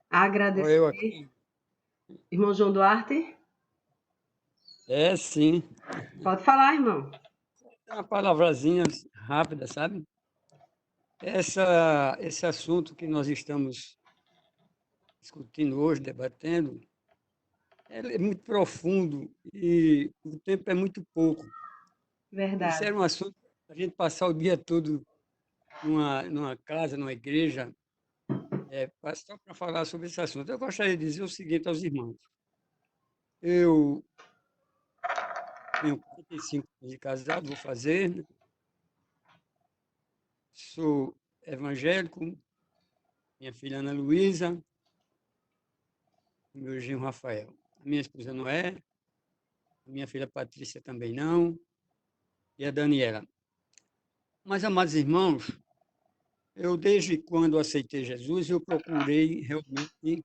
S12: Agradecer.
S11: Eu aqui.
S12: Irmão João Duarte?
S5: Sim.
S12: Pode falar, irmão.
S5: Uma palavrazinha rápida, sabe? Esse assunto que nós estamos discutindo hoje, debatendo, é muito profundo e o tempo é muito pouco.
S12: Verdade.
S5: Esse era um assunto para a gente passar o dia todo numa casa, numa igreja, só para falar sobre esse assunto. Eu gostaria de dizer o seguinte aos irmãos. Eu tenho 45 anos de casado, vou fazer, né? Sou evangélico, minha filha Ana Luísa, meu genro Rafael. A minha esposa não é, a minha filha Patrícia também não, e a Daniela. Mas, amados irmãos, eu desde quando aceitei Jesus, eu procurei realmente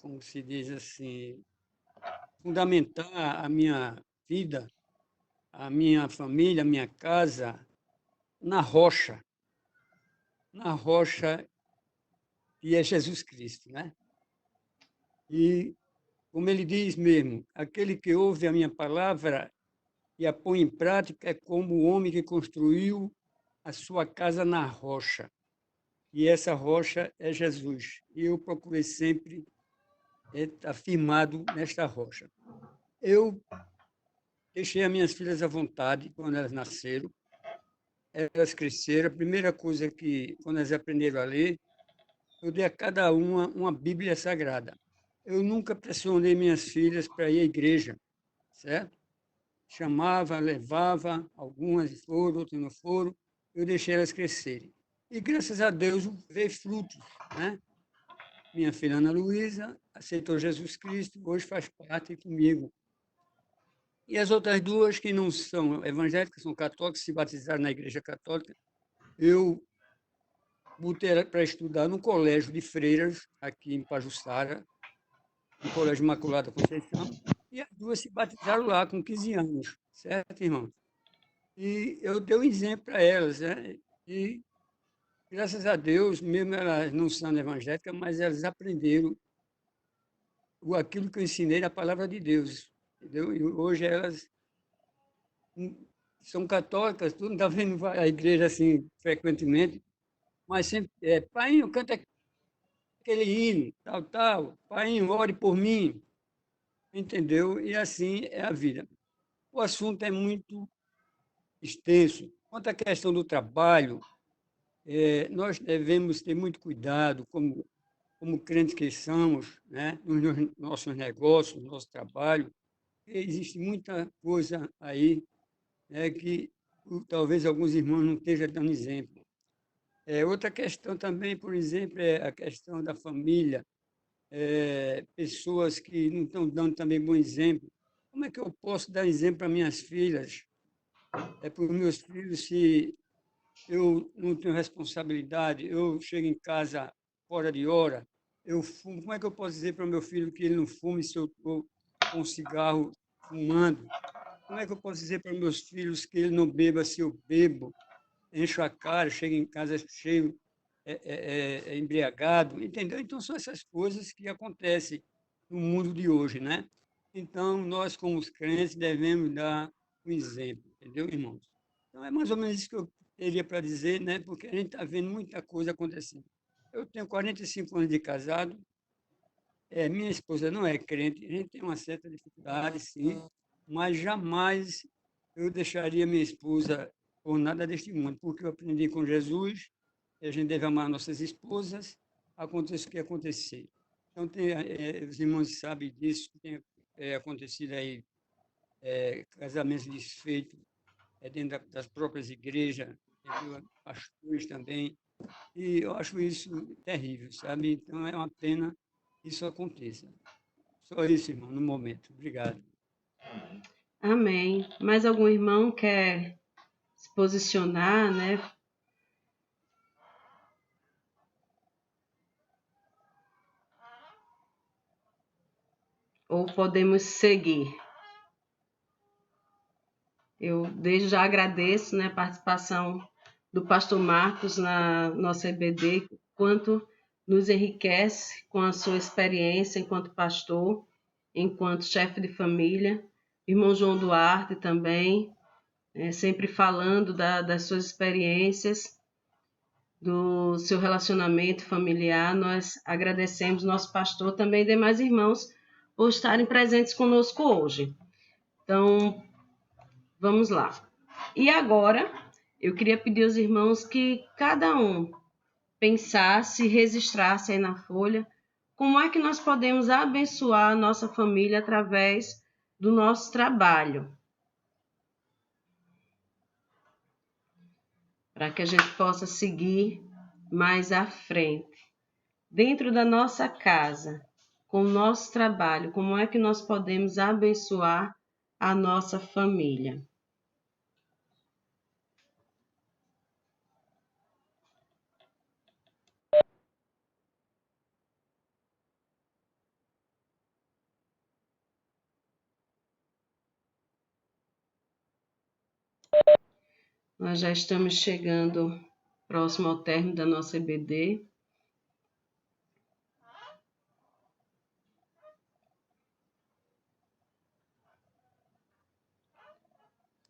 S5: como se diz assim, fundamentar a minha vida, a minha família, a minha casa na rocha que é Jesus Cristo, né? E, como ele diz mesmo, aquele que ouve a minha palavra e a põe em prática é como o homem que construiu a sua casa na rocha. E essa rocha é Jesus. E eu procurei sempre estar firmado nesta rocha. Eu deixei as minhas filhas à vontade quando elas nasceram. Elas cresceram. A primeira coisa que, quando elas aprenderam a ler, eu dei a cada uma Bíblia Sagrada. Eu nunca pressionei minhas filhas para ir à igreja. certo? Chamava, levava, algumas foram, outras não foram, eu deixei elas crescerem. E, graças a Deus, veio frutos, né? Minha filha Ana Luísa aceitou Jesus Cristo, hoje faz parte comigo. E as outras duas que não são evangélicas, são católicas, se batizaram na Igreja Católica, eu botei para estudar no colégio de freiras, aqui em Pajuçara, no Colégio Imaculada Conceição, e as duas se batizaram lá com 15 anos, certo, irmão? E eu dei um exemplo para elas, né? E, graças a Deus, mesmo elas não sendo evangélicas, mas elas aprenderam aquilo que eu ensinei na palavra de Deus, entendeu? E hoje elas são católicas, tudo está vendo a igreja assim frequentemente, mas sempre pai, canta aquele hino, tal, tal, pai, ore por mim, entendeu? E assim é a vida. O assunto é muito extenso. Quanto à questão do trabalho, nós devemos ter muito cuidado, como crentes que somos, né? Nos nossos negócios, no nosso trabalho. Existe muita coisa aí, né, que talvez alguns irmãos não estejam dando exemplo. Outra questão também, por exemplo, é a questão da família, pessoas que não estão dando também bom exemplo. Como é que eu posso dar exemplo para minhas filhas? Para os meus filhos, se eu não tenho responsabilidade, eu chego em casa fora de hora, eu fumo, como é que eu posso dizer para o meu filho que ele não fume se eu estou com um cigarro fumando? Como é que eu posso dizer para meus filhos que ele não beba se eu bebo? Encho a cara, chego em casa cheio, embriagado, entendeu? Então, são essas coisas que acontecem no mundo de hoje, né? Então, nós, como os crentes, devemos dar um exemplo, entendeu, irmãos? Então, é mais ou menos isso que eu teria para dizer, né? Porque a gente está vendo muita coisa acontecendo. Eu tenho 45 anos de casado, minha esposa não é crente, a gente tem uma certa dificuldade, sim, mas jamais eu deixaria minha esposa por nada deste mundo, porque eu aprendi com Jesus, e a gente deve amar nossas esposas, aconteça o que acontecer. Então, os irmãos sabem disso, que tem acontecido aí casamentos desfeitos dentro das próprias igrejas, entendeu? Pastores também, e eu acho isso terrível, sabe? Então, é uma pena que isso aconteça. Só isso, irmão, no momento. Obrigado.
S12: Amém. Mais algum irmão quer se posicionar, né? Ou podemos seguir? Eu desde já agradeço, né, a participação do pastor Marcos na nossa EBD, quanto nos enriquece com a sua experiência enquanto pastor, enquanto chefe de família. Irmão João Duarte também, sempre falando das suas experiências, do seu relacionamento familiar. Nós agradecemos nosso pastor, também demais irmãos, por estarem presentes conosco hoje. Então, vamos lá. E agora, eu queria pedir aos irmãos que cada um pensasse, registrasse aí na folha, como é que nós podemos abençoar a nossa família através do nosso trabalho. Para que a gente possa seguir mais à frente. Dentro da nossa casa, com o nosso trabalho, como é que nós podemos abençoar a nossa família? Nós já estamos chegando próximo ao término da nossa EBD.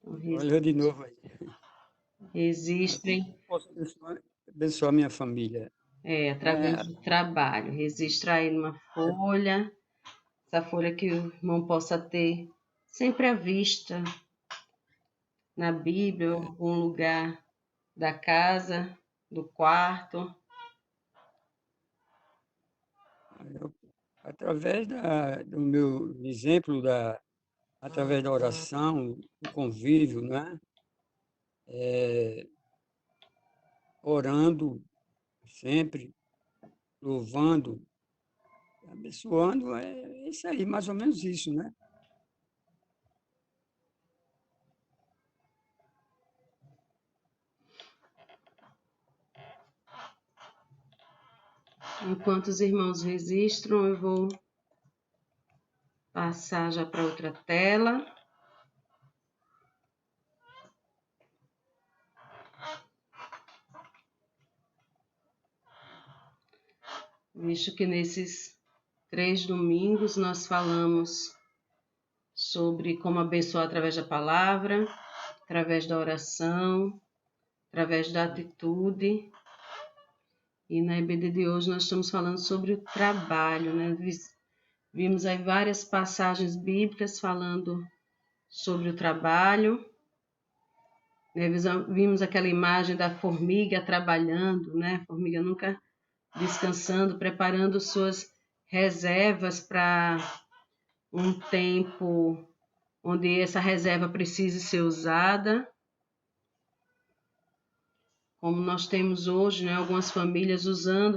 S5: Olha de novo aí.
S12: Existem.
S5: Posso abençoar minha família.
S12: Através do trabalho. Registra aí numa folha, essa folha que o irmão possa ter sempre à vista, na Bíblia, ou em algum lugar da casa, do quarto.
S5: Através do meu exemplo através da oração, do convívio, né? Orando sempre, louvando, abençoando, é isso aí, mais ou menos isso, né?
S12: Enquanto os irmãos registram, eu vou passar já para outra tela. Visto que nesses 3 domingos nós falamos sobre como abençoar através da palavra, através da oração, através da atitude. E na EBD de hoje nós estamos falando sobre o trabalho, né? Vimos aí várias passagens bíblicas falando sobre o trabalho. Vimos aquela imagem da formiga trabalhando, né? A formiga nunca descansando, preparando suas reservas para um tempo onde essa reserva precise ser usada. Como nós temos hoje, né, algumas famílias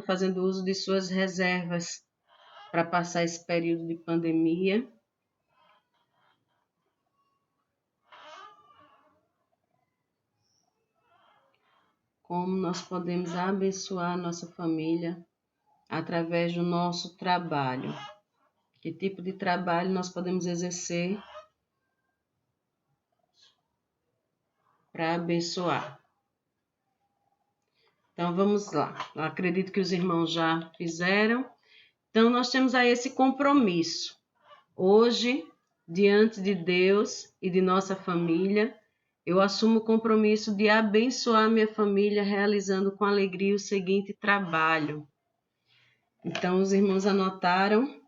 S12: fazendo uso de suas reservas para passar esse período de pandemia. Como nós podemos abençoar a nossa família através do nosso trabalho. Que tipo de trabalho nós podemos exercer para abençoar? Então, vamos lá. Eu acredito que os irmãos já fizeram. Então, nós temos aí esse compromisso. Hoje, diante de Deus e de nossa família, eu assumo o compromisso de abençoar minha família realizando com alegria o seguinte trabalho. Então, os irmãos anotaram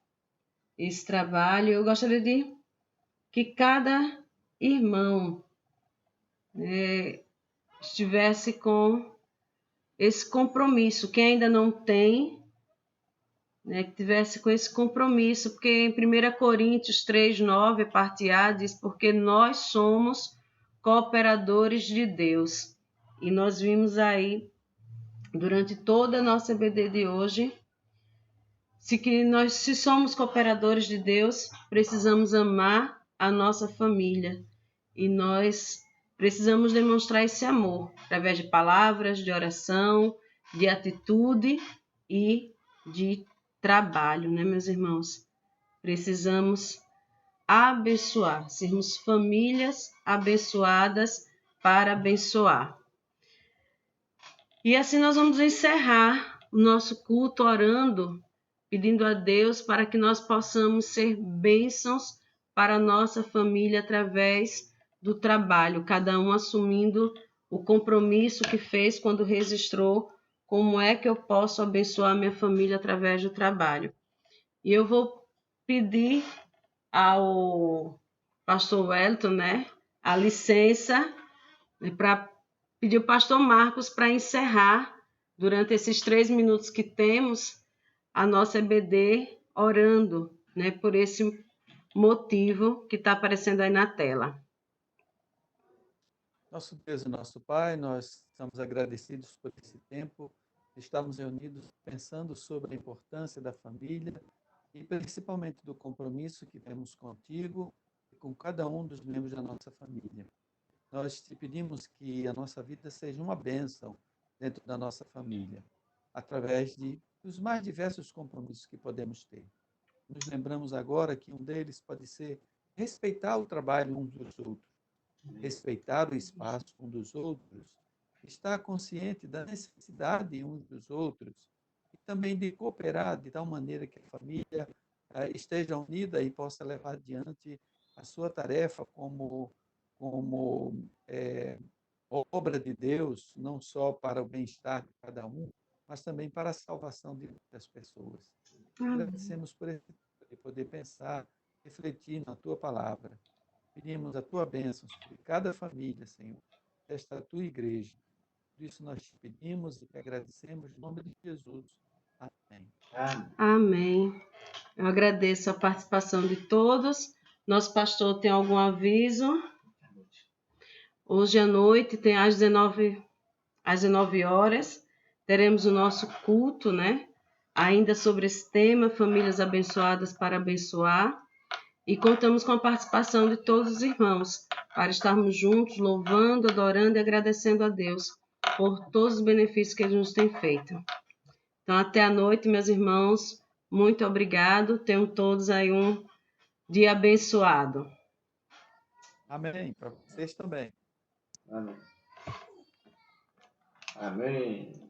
S12: esse trabalho. Eu gostaria de que cada irmão estivesse com esse compromisso. Quem ainda não tem, que tivesse com esse compromisso, porque em 1 Coríntios 3:9, parte A, diz: porque nós somos cooperadores de Deus. E nós vimos aí, durante toda a nossa EBD de hoje, se somos cooperadores de Deus, precisamos amar a nossa família. E nós precisamos demonstrar esse amor através de palavras, de oração, de atitude e de trabalho, né, meus irmãos? Precisamos abençoar, sermos famílias abençoadas para abençoar. E assim nós vamos encerrar o nosso culto orando, pedindo a Deus para que nós possamos ser bênçãos para a nossa família através do trabalho, cada um assumindo o compromisso que fez quando registrou como é que eu posso abençoar minha família através do trabalho. E eu vou pedir ao pastor Wellington, a licença para pedir ao pastor Marcos para encerrar, durante esses 3 minutos que temos, a nossa EBD orando, por esse motivo que está aparecendo aí na tela.
S11: Nosso Deus e nosso Pai, nós estamos agradecidos por esse tempo, estamos reunidos pensando sobre a importância da família e principalmente do compromisso que temos contigo e com cada um dos membros da nossa família. Nós te pedimos que a nossa vida seja uma bênção dentro da nossa família, através dos mais diversos compromissos que podemos ter. Nos lembramos agora que um deles pode ser respeitar o trabalho uns dos outros, respeitar o espaço uns dos outros, estar consciente da necessidade uns dos outros e também de cooperar de tal maneira que a família esteja unida e possa levar adiante a sua tarefa como obra de Deus, não só para o bem-estar de cada um, mas também para a salvação de muitas pessoas. Agradecemos por poder pensar, refletir na Tua palavra. Pedimos a Tua bênção sobre cada família, Senhor, desta Tua igreja. Por isso nós te pedimos e te agradecemos em nome de Jesus. Amém.
S12: Amém. Eu agradeço a participação de todos. Nosso pastor tem algum aviso? Hoje à noite, tem às 19 horas, teremos o nosso culto, né? Ainda sobre esse tema, famílias abençoadas para abençoar. E contamos com a participação de todos os irmãos, para estarmos juntos, louvando, adorando e agradecendo a Deus por todos os benefícios que Ele nos tem feito. Então, até a noite, meus irmãos. Muito obrigado. Tenham todos aí um dia abençoado.
S11: Amém. Para vocês também.
S10: Amém. Amém.